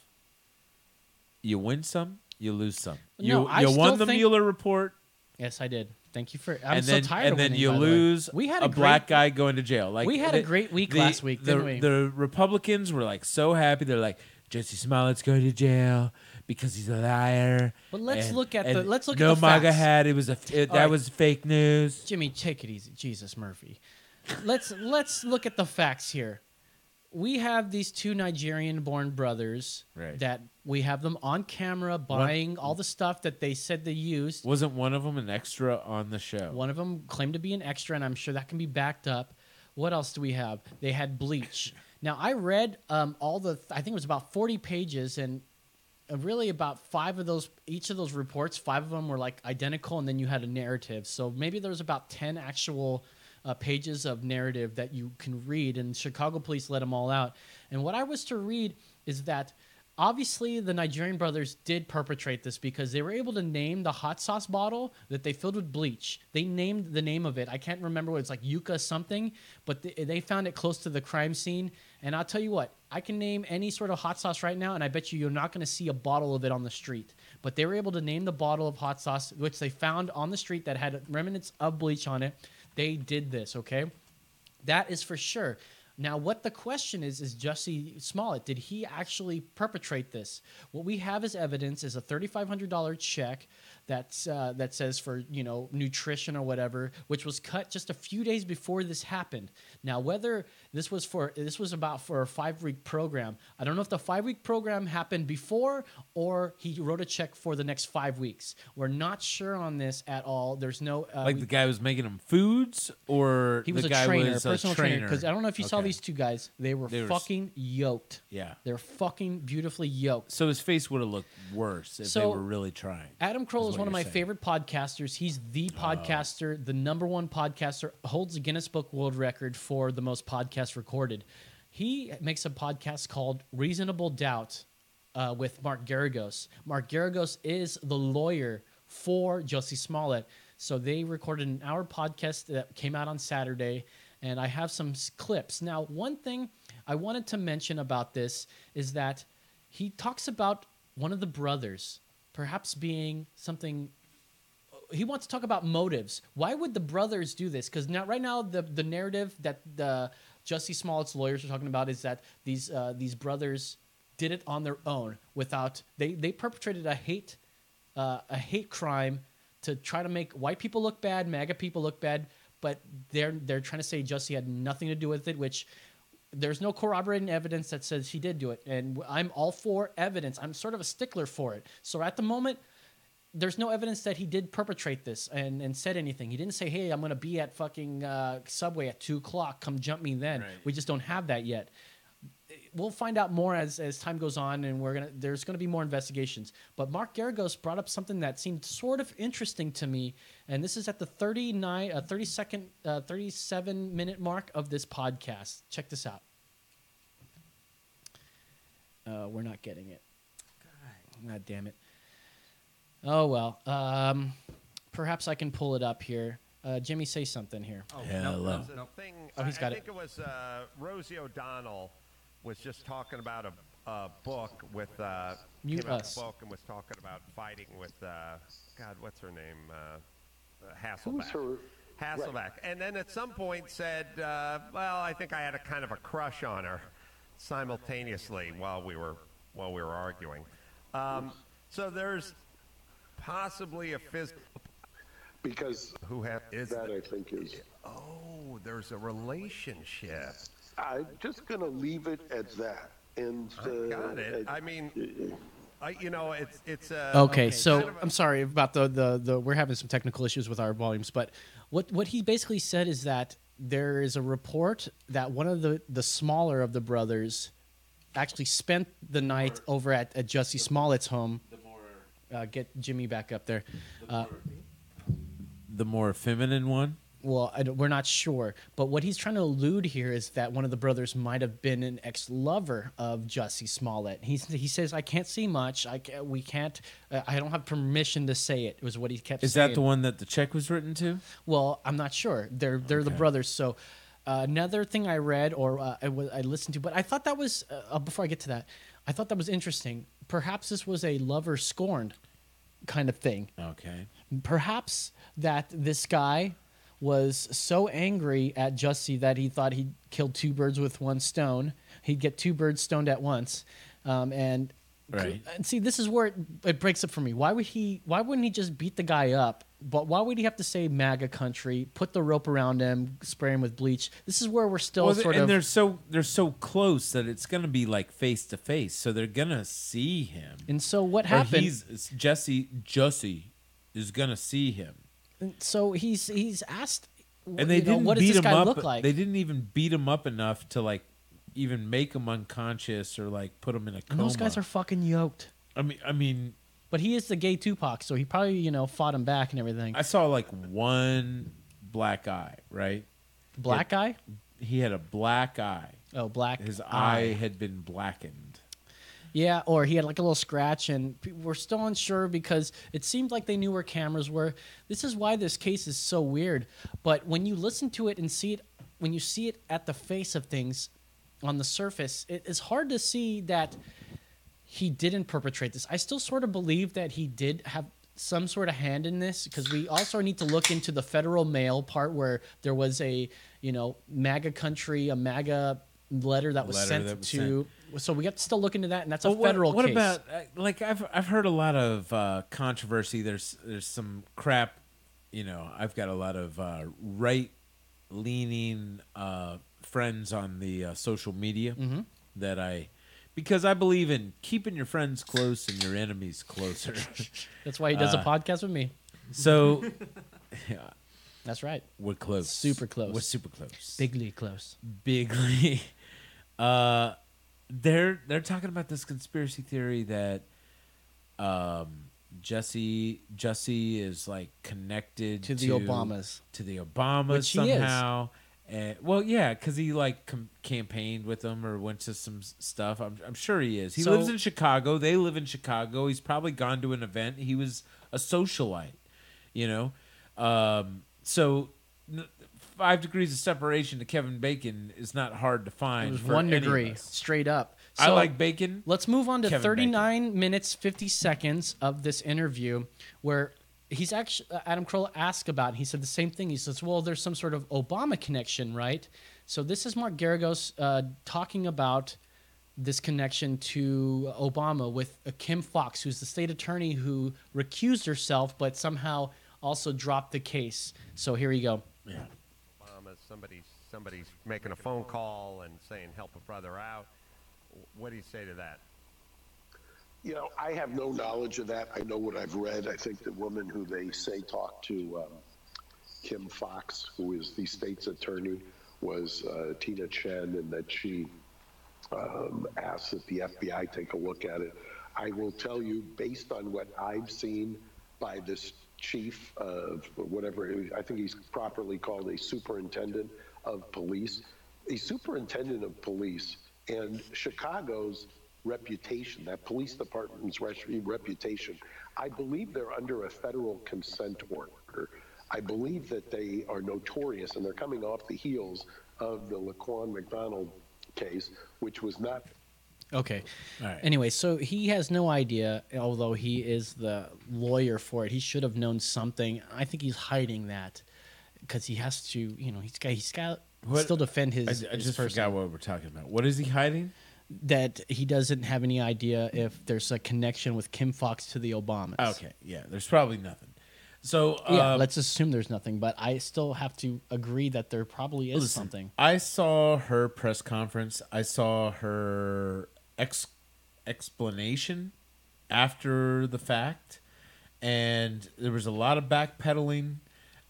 B: You win some, you lose some.
C: No,
B: you won the Mueller report.
C: Yes, I did. Thank you for.
B: I'm
C: so tired
B: and
C: of
B: then
C: winning,
B: you
C: by the way.
B: lose
C: We had
B: a black guy going to jail. Like
C: we had a great week last week, didn't we?
B: The Republicans were like so happy. They're like, Jussie Smollett's going to jail because he's a liar.
C: But let's look at
B: no
C: the facts.
B: MAGA hat. It was was fake news.
C: Jimmy, take it easy. Jesus Murphy. Let's look at the facts here. We have these two Nigerian-born brothers that we have them on camera buying all the stuff that they said they used.
B: Wasn't one of them an extra on the show?
C: One of them claimed to be an extra, and I'm sure that can be backed up. What else do we have? They had bleach. Now, I read I think it was about 40 pages, and really about each of those reports, 5 of them were like identical, and then you had a narrative. So maybe there was about 10 actual pages of narrative that you can read, and Chicago police let them all out. And what I was to read is that obviously the Nigerian brothers did perpetrate this because they were able to name the hot sauce bottle that they filled with bleach. They named the name of it. I can't remember what it's like, Yucca something, but they found it close to the crime scene. And I'll tell you what, I can name any sort of hot sauce right now, and I bet you're not going to see a bottle of it on the street. But they were able to name the bottle of hot sauce, which they found on the street that had remnants of bleach on it. They did this, okay? That is for sure. Now, what the question is Jussie Smollett, did he actually perpetrate this? What we have as evidence is a $3,500 check that says for, nutrition or whatever, which was cut just a few days before this happened. Now, whether this was for a 5-week program, I don't know if the 5-week program happened before or he wrote a check for the next 5 weeks. We're not sure on this at all. There's no
B: the guy was making them foods, or
C: he was
B: the
C: a
B: guy
C: trainer,
B: was
C: personal
B: a trainer.
C: Because I don't know if you saw these two guys. They were fucking yoked.
B: Yeah,
C: they're fucking beautifully yoked.
B: So his face would have looked worse if they were really trying.
C: Adam Kroll is one of my favorite podcasters. He's the podcaster, the number one podcaster, holds the Guinness Book World Record for the most podcasts recorded. He makes a podcast called Reasonable Doubt with Mark Garagos. Mark Garagos is the lawyer for Jussie Smollett. So they recorded an hour podcast that came out on Saturday, and I have some clips. Now, one thing I wanted to mention about this is that he talks about one of the brothers perhaps being something. He wants to talk about motives. Why would the brothers do this? Because right now the narrative that the Jussie Smollett's lawyers are talking about is that these brothers did it on their own without they perpetrated a hate crime to try to make white people look bad, MAGA people look bad, but they're trying to say Jussie had nothing to do with it, which there's no corroborating evidence that says he did do it. And I'm all for evidence. I'm sort of a stickler for it. So at the moment, there's no evidence that he did perpetrate this and said anything. He didn't say, hey, I'm going to be at fucking Subway at 2 o'clock. Come jump me then. Right. We just don't have that yet. We'll find out more as time goes on, and there's going to be more investigations. But Mark Garagos brought up something that seemed sort of interesting to me, and this is at the 37-minute mark of this podcast. Check this out. We're not getting it. God damn it. Oh, well. Perhaps I can pull it up here. Jimmy, say something here.
M: Oh,
B: hello.
M: No thing,
C: oh, he's got
M: I think it was Rosie O'Donnell was just talking about a book with
C: Mute
M: came out
C: us.
M: a book and was talking about fighting with God, what's her name? Hasselbeck. Hasselbeck. Right. And then at some point said, well, I think I had a kind of a crush on her simultaneously while we were arguing. So there's possibly a physical
N: because
M: that
N: I think is
M: there's a relationship.
N: I'm just going to leave it at that. And
M: I got it. I mean, It's
C: okay. So I'm sorry about the we're having some technical issues with our volumes, but what he basically said is that there is a report that one of the smaller of the brothers actually spent the night over at Jussie Smollett's home. Get Jimmy back up there.
B: The more feminine one?
C: Well, we're not sure. But what he's trying to allude here is that one of the brothers might have been an ex-lover of Jussie Smollett. He says, I can't see much. We can't. I don't have permission to say it, was what he kept saying.
B: Is that the one that the check was written to?
C: Well, I'm not sure. They're the brothers. So another thing I read or I listened to, but I thought that was, before I get to that, I thought that was interesting. Perhaps this was a lover scorned kind of thing.
B: Okay.
C: Perhaps that this guy was so angry at Jussie that he thought he'd killed two birds with one stone. He'd get two birds stoned at once. And see, this is where it breaks up for me. Why wouldn't he just beat the guy up? But why would he have to say MAGA country, put the rope around him, spray him with bleach? This is where we're still
B: and they're so close that it's going to be like face to face. So they're going to see him.
C: And so what happened?
B: Jussie is going to see him.
C: And so he's asked,
B: and they didn't
C: what does
B: beat
C: this
B: him
C: guy
B: up.
C: look like?
B: They didn't even beat him up enough to like even make him unconscious or like put him in a coma.
C: And those guys are fucking yoked.
B: I mean,
C: but he is the gay Tupac, so he probably fought him back and everything.
B: I saw like one black eye, right?
C: Black eye?
B: He had a black eye.
C: Oh, black.
B: His eye had been blackened.
C: Yeah, or he had like a little scratch, and we're still unsure because it seemed like they knew where cameras were. This is why this case is so weird. But when you listen to it and see it, when you see it at the face of things on the surface, it's hard to see that he didn't perpetrate this. I still sort of believe that he did have some sort of hand in this because we also need to look into the federal mail part where there was a, MAGA country, a MAGA letter that was sent to. So we have to still look into that, and that's a federal case.
B: What about like I've heard a lot of controversy. There's some crap. I've got a lot of right leaning friends on the social media that because I believe in keeping your friends close and your enemies closer.
C: That's why he does a podcast with me.
B: So, yeah.
C: That's right.
B: We're close.
C: Super close.
B: We're super close.
C: Bigly close.
B: Bigly. They're talking about this conspiracy theory that Jussie is like connected
C: to the Obamas.
B: To the Obamas
C: Which
B: somehow. Well, yeah, because he like campaigned with them or went to some stuff. I'm sure he is. He lives in Chicago. They live in Chicago. He's probably gone to an event. He was a socialite, So 5 degrees of separation to Kevin Bacon is not hard to find.
C: It was
B: for
C: 1
B: any
C: degree,
B: of us.
C: straight up.
B: I like bacon.
C: Let's move on to
B: Kevin
C: 39 minutes, 50 seconds of this interview where he's actually, Adam Carolla asked about it. He said the same thing. He says, well, there's some sort of Obama connection, right? So this is Mark Garagos talking about this connection to Obama with Kim Foxx, who's the state attorney who recused herself but somehow also dropped the case. So here you go.
B: Yeah.
M: Obama, somebody's making a phone call and saying help a brother out. What do you say to that?
N: I have no knowledge of that. I know what I've read. I think the woman who they say talked to Kim Foxx, who is the state's attorney, was Tina Chen, and that she asked that the FBI take a look at it. I will tell you, based on what I've seen by this chief of whatever, I think he's properly called a superintendent of police, a superintendent of police, and Chicago's reputation, that police department's reputation, I believe they're under a federal consent order. I believe that they are notorious, and they're coming off the heels of the Laquan McDonald case, which was not.
C: Okay.
B: All right.
C: Anyway, so he has no idea, although he is the lawyer for it. He should have known something. I think he's hiding that because he has to, he's got still defend his.
B: I just forgot what we're talking about. What is he hiding?
C: That he doesn't have any idea if there's a connection with Kim Foxx to the Obamas.
B: Okay, yeah, there's probably nothing. So
C: yeah, let's assume there's nothing, but I still have to agree that there probably is something.
B: I saw her press conference. I saw her explanation, after the fact, and there was a lot of backpedaling.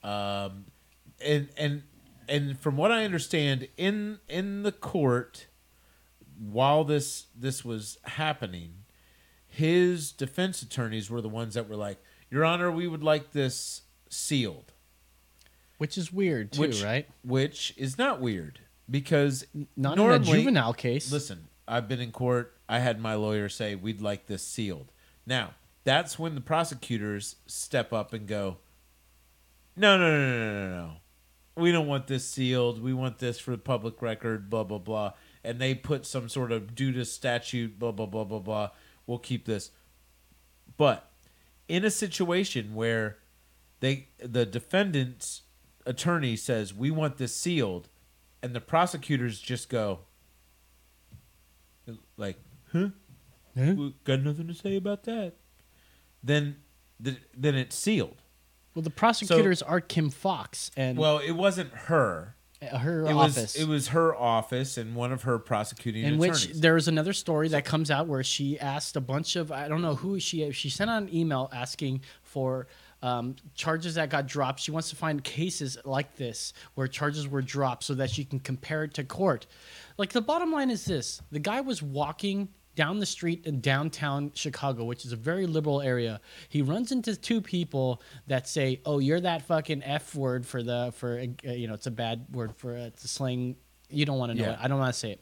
B: And from what I understand, in the court, while this was happening, his defense attorneys were the ones that were like, "Your Honor, we would like this sealed,"
C: which is weird too, right?
B: Which is not weird because
C: not
B: normally,
C: in a juvenile case.
B: Listen, I've been in court. I had my lawyer say we'd like this sealed. Now that's when the prosecutors step up and go, No. We don't want this sealed. We want this for the public record, blah, blah, blah. And they put some sort of due to statute, blah, blah, blah, blah, blah. We'll keep this. But in a situation where the defendant's attorney says, we want this sealed, and the prosecutors just go, like, huh? We got nothing to say about that. Then it's sealed.
C: Well, the prosecutors are Kim Fox, and
B: it wasn't her.
C: Her office.
B: It was her office and one of her prosecuting
C: in
B: attorneys.
C: Which there was another story that comes out where she asked a bunch of, I don't know who she sent out an email asking for charges that got dropped. She wants to find cases like this where charges were dropped so that she can compare it to court. Like, the bottom line is this: the guy was walking down the street in downtown Chicago, which is a very liberal area. He runs into two people that say, "Oh, you're that fucking F word for it's a bad word for it's a slang. You don't want to know it. I don't want to say it.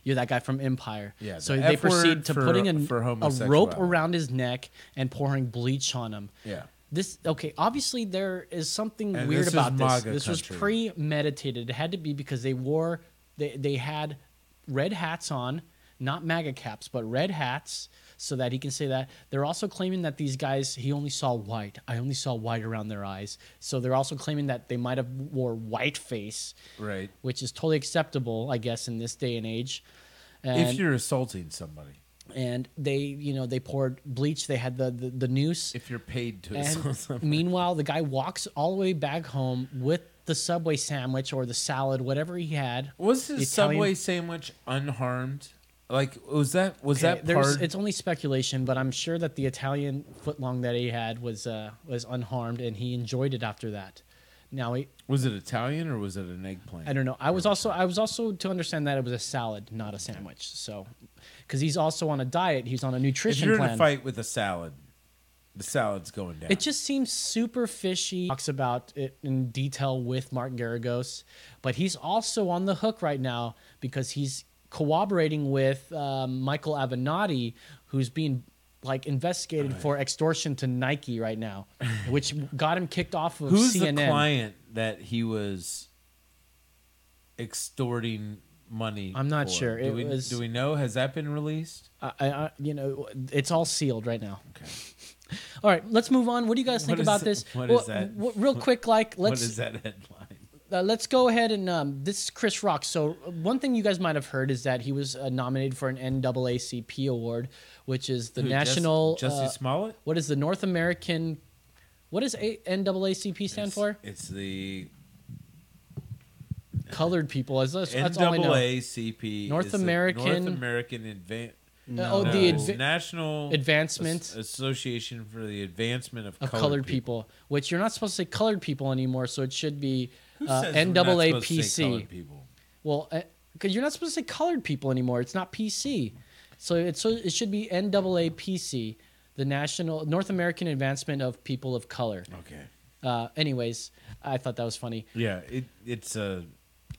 C: You're that guy from Empire."
B: Yeah.
C: So they proceed to putting a rope
B: homosexuality.
C: around his neck and pouring bleach on him.
B: Yeah.
C: Obviously there is something
B: And
C: weird
B: this is
C: about this.
B: MAGA
C: This was
B: country.
C: premeditated. It had to be because they had red hats on. Not MAGA caps, but red hats, so that he can say that. They're also claiming that these guys, he only saw white. I only saw white around their eyes. So they're also claiming that they might have wore whiteface,
B: right?
C: Which is totally acceptable, I guess, in this day and age. And,
B: if you're assaulting somebody.
C: And they poured bleach. They had the noose.
B: If you're paid to
C: and
B: assault somebody.
C: Meanwhile, the guy walks all the way back home with the Subway sandwich or the salad, whatever he had.
B: Was his Subway sandwich unharmed? Like, was that part?
C: It's only speculation, but I'm sure that the Italian footlong that he had was unharmed, and he enjoyed it after that. Now,
B: was it Italian or was it an eggplant?
C: I don't know. I was also to understand that it was a salad, not a sandwich. So, because he's also on a diet, he's on a nutrition plan.
B: If you're in a fight with a salad, the salad's going down.
C: It just seems super fishy. Talks about it in detail with Mark Garagos, but he's also on the hook right now because he's cooperating with Michael Avenatti, who's being investigated for extortion to Nike right now, which got him kicked off of
B: Who's
C: CNN.
B: the client that he was extorting money?
C: I'm not
B: for?
C: sure.
B: Do we know? Has that been released?
C: It's all sealed right now. Okay. All right, let's move on. What do you guys think about this?
B: What is that?
C: Real quick, what
B: is that headline?
C: Let's go ahead and this is Chris Rock. So one thing you guys might have heard is that he was nominated for an NAACP award, which is the national.
B: Jussie Smollet.
C: What is the North American? What does NAACP stand for?
B: It's the
C: colored people. That's all I know.
B: NAACP.
C: North American
B: National
C: Advancement
B: Association for the Advancement of
C: Colored people. Which you're not supposed to say colored people anymore, so it should be
B: NAACP.
C: Well, because you're not supposed to say colored people anymore. It's not PC, so it should be NAAPC, the National North American Advancement of People of Color.
B: Okay.
C: Anyways, I thought that was funny.
B: Yeah, it's a.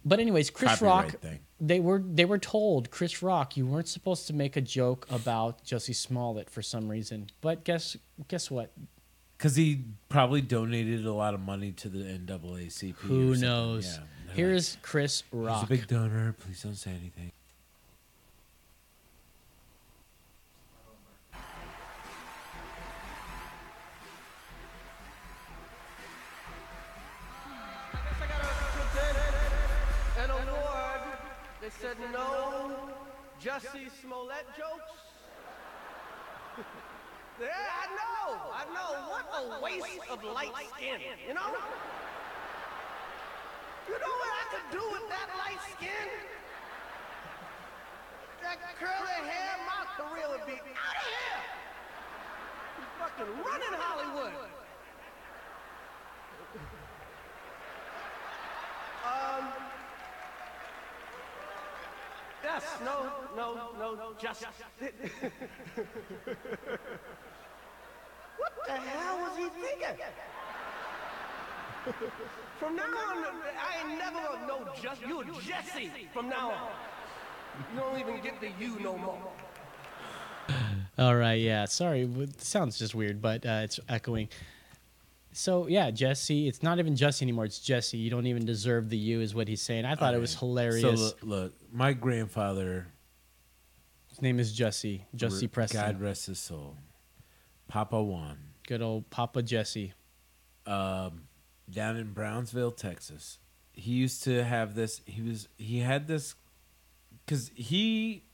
C: But anyways, Chris Rock,
B: thing.
C: they were told, Chris Rock, you weren't supposed to make a joke about Jussie Smollett for some reason. But guess what?
B: Because he probably donated a lot of money to the NAACP.
C: Who knows?
B: Yeah,
C: Here's Chris Rock.
B: He's a big donor. Please don't say anything.
O: An award. They said no Jussie Smollett jokes. Yeah, I know. What a waste of light skin, you know? You know what I could do with that light skin? That curly hair, my career would be out of here. fucking running Hollywood. Yes, no, just. What the hell was he thinking? From now on, I ain't never you're Jussie from now on. You don't even get the you no more.
C: All right, yeah. Sorry, it sounds just weird, but it's echoing. So yeah, Jussie. It's not even Jussie anymore. It's Jesse. You don't even deserve the you, is what he's saying. I thought it was hilarious.
B: So look, my grandfather.
C: His name is Jussie Preston.
B: God rest his soul. Papa Juan.
C: Good old Papa Jesse.
B: Down in Brownsville, Texas. He used to have this. He had this because he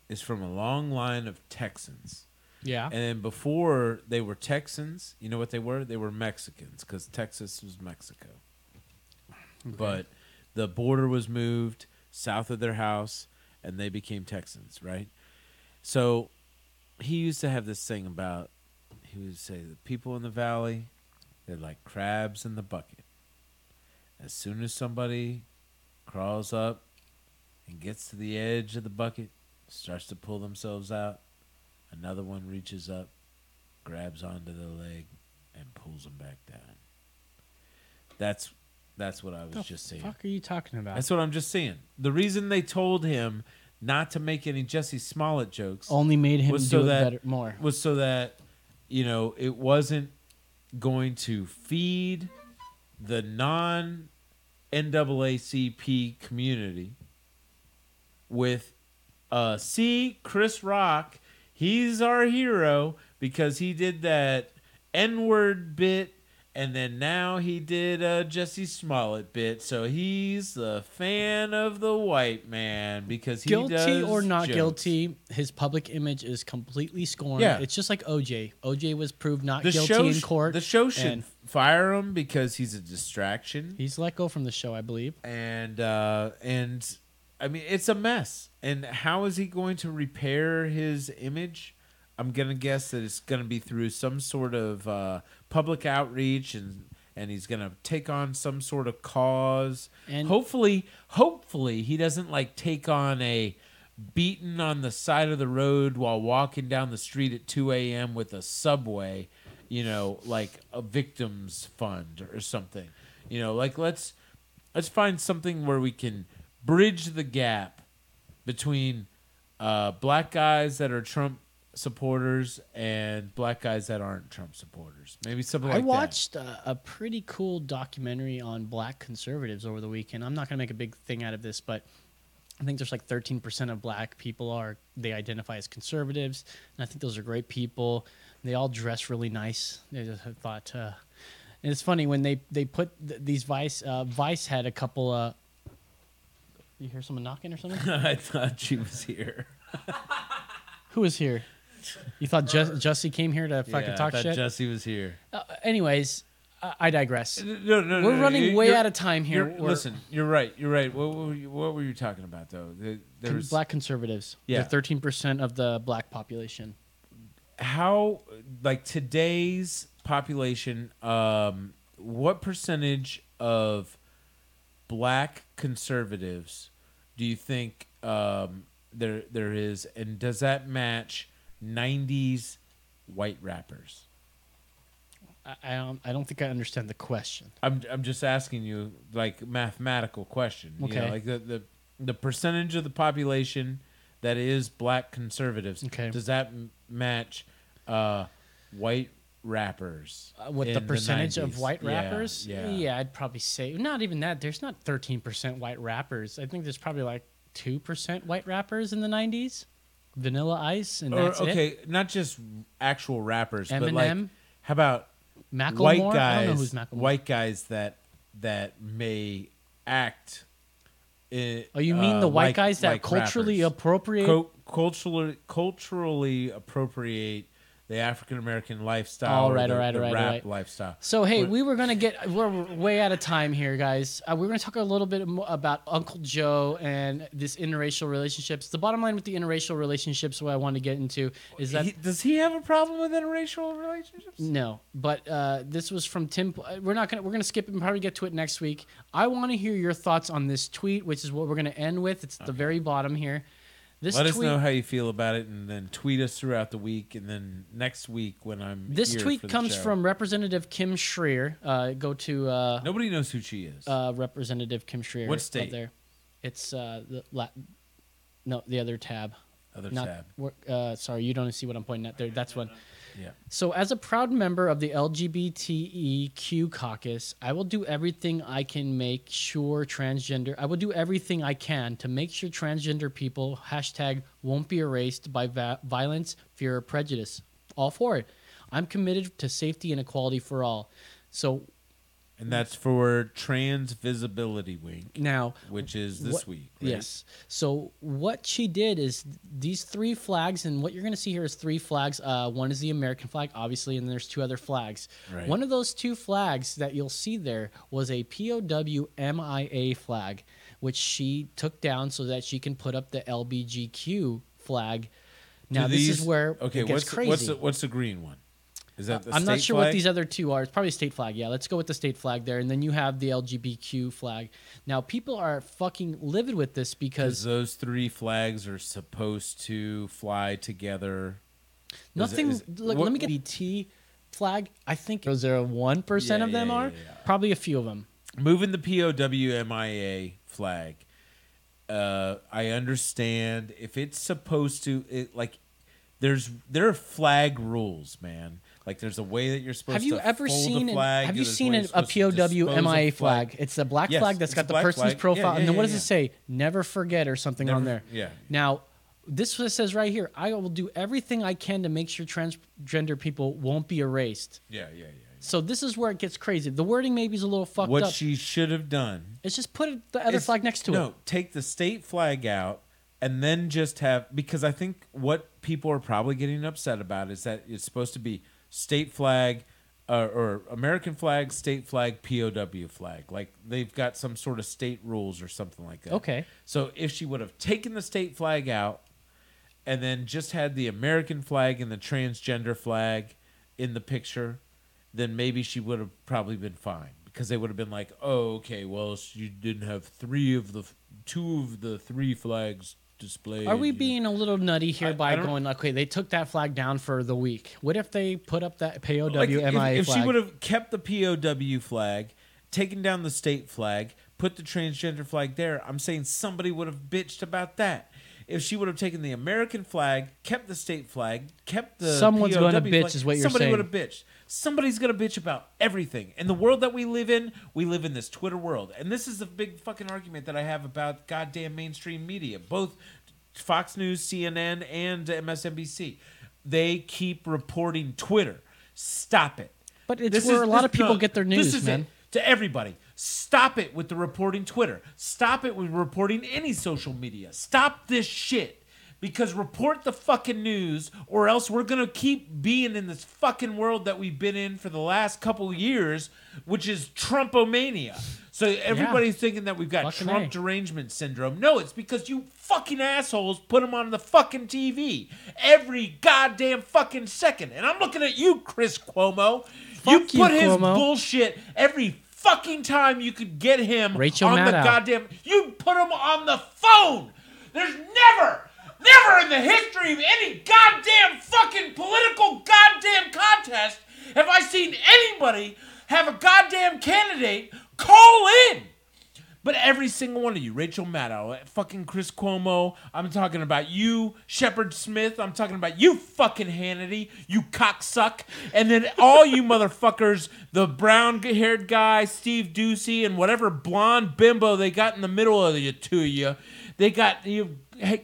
B: is from a long line of Texans.
C: Yeah.
B: And then before they were Texans, you know what they were? They were Mexicans because Texas was Mexico. Okay. But the border was moved south of their house, and they became Texans, right? So he used to have this thing about, he would say, the people in the valley, they're like crabs in the bucket. As soon as somebody crawls up and gets to the edge of the bucket, starts to pull themselves out, another one reaches up, grabs onto the leg, and pulls them back down. That's what I was just saying.
C: What the fuck are you talking about?
B: That's what I'm just saying. The reason they told him not to make any Jussie Smollett jokes
C: only made him do it better, more.
B: Was so that, it wasn't going to feed the non-NAACP community with, see, Chris Rock, he's our hero because he did that N-word bit, and then now he did a Jussie Smollett bit, so he's the fan of the white man because he
C: guilty
B: does
C: or not
B: jokes.
C: Guilty, his public image is completely scorned.
B: Yeah.
C: It's just like OJ. OJ was proved not guilty in court.
B: The show should fire him because he's a distraction.
C: He's let go from the show, I believe.
B: And I mean, it's a mess. And how is he going to repair his image? I'm going to guess that it's going to be through some sort of public outreach, and he's going to take on some sort of cause. And hopefully he doesn't like take on a beaten on the side of the road while walking down the street at 2 a.m. with a Subway, like a victims fund or something. Like let's find something where we can bridge the gap between black guys that are Trump supporters and black guys that aren't Trump supporters. Maybe something like that.
C: I watched a pretty cool documentary on black conservatives over the weekend. I'm not going to make a big thing out of this, but I think there's like 13% of black people they identify as conservatives, and I think those are great people. They all dress really nice. I thought, and it's funny when they put these Vice had a couple. You hear someone knocking or something?
B: I thought she was here.
C: Who was here? You thought Jussie came here to fucking talk shit?
B: I thought Jussie was here.
C: Anyways, I digress.
B: No,
C: we're running way out of time here.
B: Listen, you're right. What were you talking about, though? There was
C: black conservatives.
B: Yeah.
C: They're 13% of the black population.
B: How, like today's population, what percentage of black conservatives do you think there is, and does that match 90s white rappers?
C: I don't think I understand the question.
B: I'm just asking you like mathematical question.
C: Okay.
B: Like the percentage of the population that is black conservatives.
C: Okay.
B: Does that match white rappers?
C: With the percentage of
B: 90s?
C: white rappers?
B: Yeah.
C: I'd probably say not even that. There's not 13% white rappers. I think there's probably like 2% white rappers in the 90s. Vanilla Ice, and that's it.
B: Not just actual rappers,
C: Eminem,
B: but like, how about
C: Macklemore?
B: white guys?
C: I don't know who's Macklemore.
B: White guys that may act.
C: You mean the white guys that culturally appropriate?
B: Culturally appropriate the African American lifestyle,
C: All right,
B: or
C: all right,
B: the
C: all right,
B: rap
C: all right.
B: lifestyle.
C: So hey, we're way out of time here, guys. We're gonna talk a little bit more about Uncle Joe and this interracial relationships. The bottom line with the interracial relationships, what I want to get into is that
B: Does he have a problem with interracial relationships?
C: no, but this was from Tim. We're gonna skip it and probably get to it next week. I want to hear your thoughts on this tweet, which is what we're gonna end with. It's at the very bottom here.
B: Let us know how you feel about it, and then tweet us throughout the week. And then next week, when I'm
C: This
B: here
C: tweet
B: for the
C: comes
B: show.
C: from Representative Kim Schreier. Go to
B: Nobody knows who she is.
C: Representative Kim Schreier.
B: What state?
C: Up there. It's the other tab.
B: Other
C: Not,
B: tab.
C: Sorry, you don't see what I'm pointing at there. That's one.
B: Yeah.
C: So, as a proud member of the LGBTEQ caucus, I will do everything I can to make sure transgender people #won't be erased by violence, fear, or prejudice. All for it. I'm committed to safety and equality for all. So,
B: and that's for Trans Visibility Week.
C: Now,
B: which is this week. Right?
C: Yes. So what she did is these 3 flags, and what you're going to see here is 3 flags. One is the American flag, obviously, and there's 2 other flags.
B: Right.
C: One of those 2 flags that you'll see there was a POW MIA flag, which she took down so that she can put up the LBGQ flag. Now, this is where it gets crazy.
B: What's the green one? Is that the
C: I'm not
B: state
C: sure
B: flag?
C: what these other 2 are. It's probably state flag. Yeah, let's go with the state flag there. And then you have the LGBTQ flag. Now, people are fucking livid with this because
B: those 3 flags are supposed to fly together.
C: Nothing. Let me get BT flag. I think 0.01% of them are. Probably a few of them.
B: Moving the POWMIA flag. I understand if it's supposed to. There are flag rules, man. Like there's a way that you're supposed
C: Have you
B: to
C: ever
B: fold
C: seen
B: a flag.
C: Have you
B: there's
C: seen
B: way
C: a
B: you're supposed to dispose
C: POW
B: of
C: MIA flag? It's a black
B: Yes,
C: flag that's
B: it's
C: got
B: a
C: the
B: black
C: person's
B: flag.
C: profile,
B: Yeah,
C: and then what
B: yeah,
C: does it say? Never forget or something on there.
B: Yeah.
C: Now, this says right here, I will do everything I can to make sure transgender people won't be erased.
B: Yeah.
C: So this is where it gets crazy. The wording maybe is a little fucked
B: What
C: up.
B: she should have done
C: is just put the other flag next to it.
B: No, take the state flag out and then just have, because I think what people are probably getting upset about is that it's supposed to be state flag or American flag, state flag, POW flag. Like they've got some sort of state rules or something like that.
C: Okay.
B: So if she would have taken the state flag out and then just had the American flag and the transgender flag in the picture, then maybe she would have probably been fine, because they would have been like, oh, okay, well, you didn't have 2 of the 3 flags displayed.
C: Are we being a little nutty here by going, okay, they took that flag down for the week. What if they put up that POW MIA flag?
B: If she would have kept the POW flag, taken down the state flag, put the transgender flag there, I'm saying somebody would have bitched about that. If she would have taken the American flag, kept the state flag, kept the
C: Someone's
B: POW
C: going to bitch
B: flag,
C: is what you're
B: somebody
C: saying.
B: would have bitched. Somebody's going to bitch about everything. In the world that we live in this Twitter world. And this is a big fucking argument that I have about goddamn mainstream media. Both Fox News, CNN, and MSNBC. They keep reporting Twitter. Stop it.
C: But it's where a lot of people get their news,
B: this is
C: man.
B: It. To everybody, stop it with the reporting Twitter. Stop it with reporting any social media. Stop this shit. Because report the fucking news, or else we're going to keep being in this fucking world that we've been in for the last couple of years, which is Trumpomania. So everybody's thinking that we've got
C: Fucking
B: Trump derangement syndrome. No, it's because you fucking assholes put him on the fucking TV every goddamn fucking second. And I'm looking at you, Chris Cuomo. You put his
C: Cuomo.
B: bullshit every fucking time you could get him
C: Rachel
B: on the
C: Maddow.
B: goddamn... You put him on the phone. There's never in the history of any goddamn fucking political goddamn contest have I seen anybody have a goddamn candidate call in. But every single one of you, Rachel Maddow, fucking Chris Cuomo, I'm talking about you, Shepard Smith, I'm talking about you, fucking Hannity, you cocksuck, and then all you motherfuckers, the brown-haired guy, Steve Ducey, and whatever blonde bimbo they got in the middle of the two of you, they got you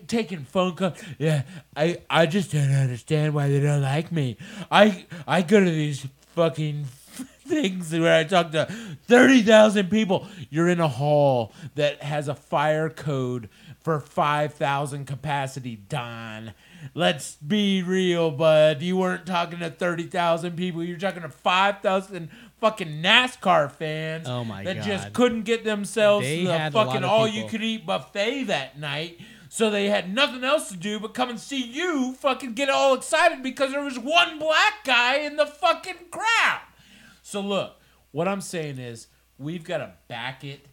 B: taking phone calls. Yeah, I just don't understand why they don't like me. I go to these fucking things where I talk to 30,000 people. You're in a hall that has a fire code for 5,000 capacity, Don. Let's be real, bud. You weren't talking to 30,000 people. You're talking to 5,000 fucking NASCAR fans that just couldn't get themselves
C: They
B: the
C: had a lot
B: fucking
C: of
B: all-you-could-eat buffet that night. So they had nothing else to do but come and see you fucking get all excited because there was one black guy in the fucking crowd. So look, what I'm saying is we've got to back it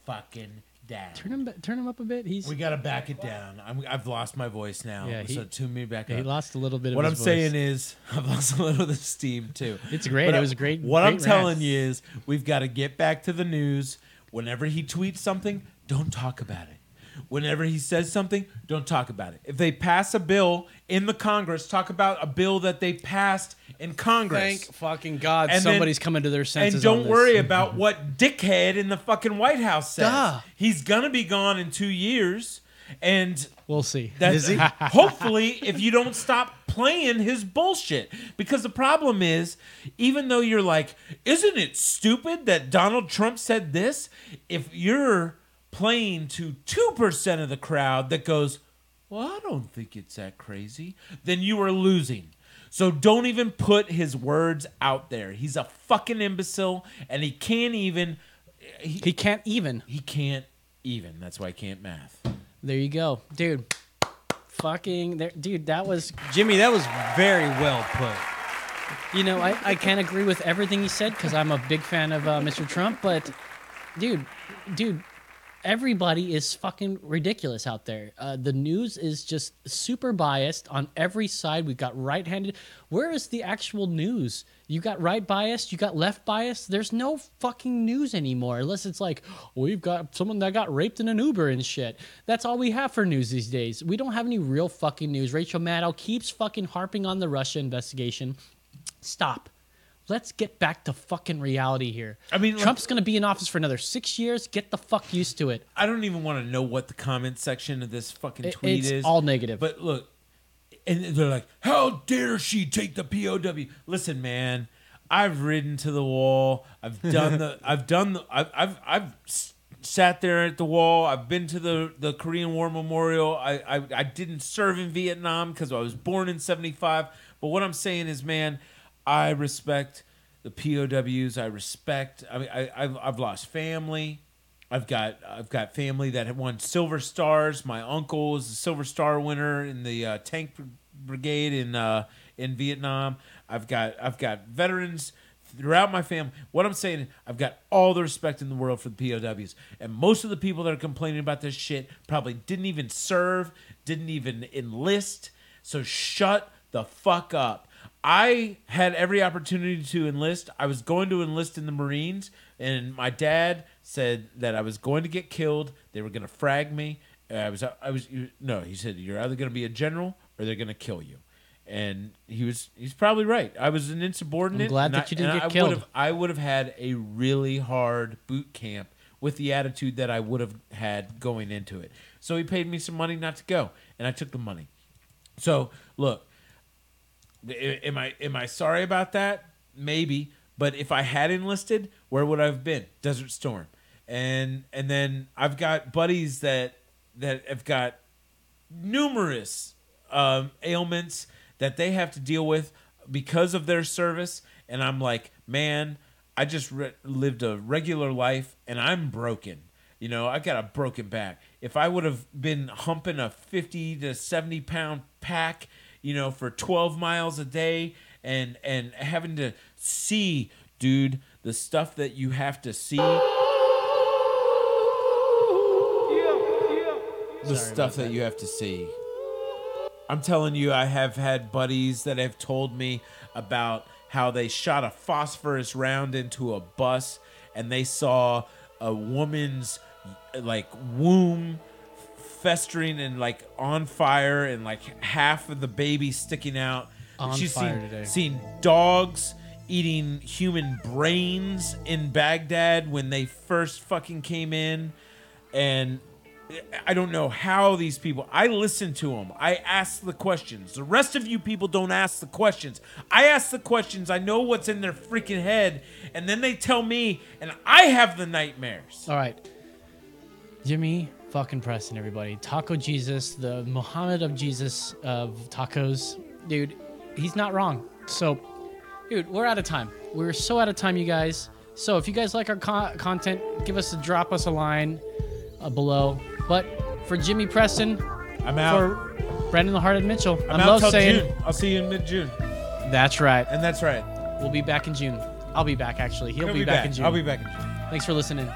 B: fucking down.
C: Turn him up a bit.
B: We got to back it down. I've lost my voice now.
C: Yeah,
B: so tune me back
C: yeah,
B: up.
C: he lost a little bit of
B: what
C: his
B: I'm
C: voice.
B: saying is I've lost a little of the steam too.
C: It's great.
B: But
C: It was a great.
B: What
C: great
B: I'm telling
C: rant.
B: you is we've got to get back to the news. Whenever he tweets something, don't talk about it. Whenever he says something, don't talk about it. If they pass a bill in the Congress, talk about a bill that they passed in Congress.
C: Thank fucking God
B: And
C: somebody's
B: then-
C: coming to their senses.
B: And don't
C: on this.
B: worry about what dickhead in the fucking White House says.
C: Duh.
B: He's gonna be gone in 2 years, and
C: we'll see.
B: That's,
C: Is he?
B: hopefully, if you don't stop playing his bullshit. Because the problem is, even though you're like, isn't it stupid that Donald Trump said this? If you're playing to 2% of the crowd that goes, well, I don't think it's that crazy, then you are losing. So don't even put his words out there. He's a fucking imbecile, and he can't even.
C: He can't even.
B: He can't even. That's why I can't math.
C: There you go, dude. Dude, that was
A: Jimmy. That was very well put.
C: You know, I can't agree with everything he said because I'm a big fan of Mr. Trump, but dude, everybody is fucking ridiculous out there. The news is just super biased on every side. We've got right-handed. Where is the actual news? You got right biased, you got left biased. There's no fucking news anymore unless it's like, we've got someone that got raped in an Uber and shit. That's all we have for news these days. We don't have any real fucking news. Rachel Maddow keeps fucking harping on the Russia investigation. Stop. Let's get back to fucking reality here.
B: I mean,
C: Trump's going to be in office for another 6 years. Get the fuck used to it.
B: I don't even want to know what the comment section of this fucking tweet
C: It's
B: is.
C: all negative.
B: But look, and they're like, how dare she take the POW? Listen, man, I've ridden to the wall. I've sat there at the wall. I've been to the Korean War Memorial. I didn't serve in Vietnam because I was born in 1975. But what I'm saying is, man, I respect the POWs. I mean, I've lost family. I've got family that have won Silver Stars. My uncle is a Silver Star winner in the tank brigade in Vietnam. I've got veterans throughout my family. What I'm saying is, I've got all the respect in the world for the POWs. And most of the people that are complaining about this shit probably didn't even serve, didn't even enlist. So shut the fuck up. I had every opportunity to enlist. I was going to enlist in the Marines, and my dad said that I was going to get killed. They were going to frag me. He said, you're either going to be a general or they're going to kill you. And he's probably right. I was an insubordinate.
C: I'm glad that you didn't get killed.
B: I would have had a really hard boot camp with the attitude that I would have had going into it. So he paid me some money not to go, and I took the money. So look, am I sorry about that? Maybe. But if I had enlisted, where would I have been? Desert Storm. And then I've got buddies that have got numerous ailments that they have to deal with because of their service. And I'm like, man, I just lived a regular life and I'm broken. You know, I got a broken back. If I would have been humping a 50 to 70 pound pack, you know, for 12 miles a day and having to see, dude, the stuff that you have to see. The stuff that you have to see. I'm telling you, I have had buddies that have told me about how they shot a phosphorus round into a bus and they saw a woman's like womb festering and like on fire and like half of the baby sticking out.
C: On
B: She's
C: fire today.
B: seen dogs eating human brains in Baghdad when they first fucking came in, and I don't know how these people. I listen to them. I ask the questions. The rest of you people don't ask the questions. I ask the questions. I know what's in their freaking head, and then they tell me, and I have the nightmares.
C: All right, Jimmy fucking Preston, everybody. Taco Jesus, the Muhammad of Jesus of tacos, dude. He's not wrong. So, dude, we're out of time. We're so out of time, you guys. So if you guys like our content, drop us a line below. But for Jimmy Preston,
B: I'm out.
C: For Brandon the Hearted Mitchell,
B: I'm out till June. I'll see you in mid-June.
C: That's right.
B: And that's right.
C: We'll be back in June. I'll be back, actually. He'll be back in June.
B: I'll be back in June.
C: Thanks for listening.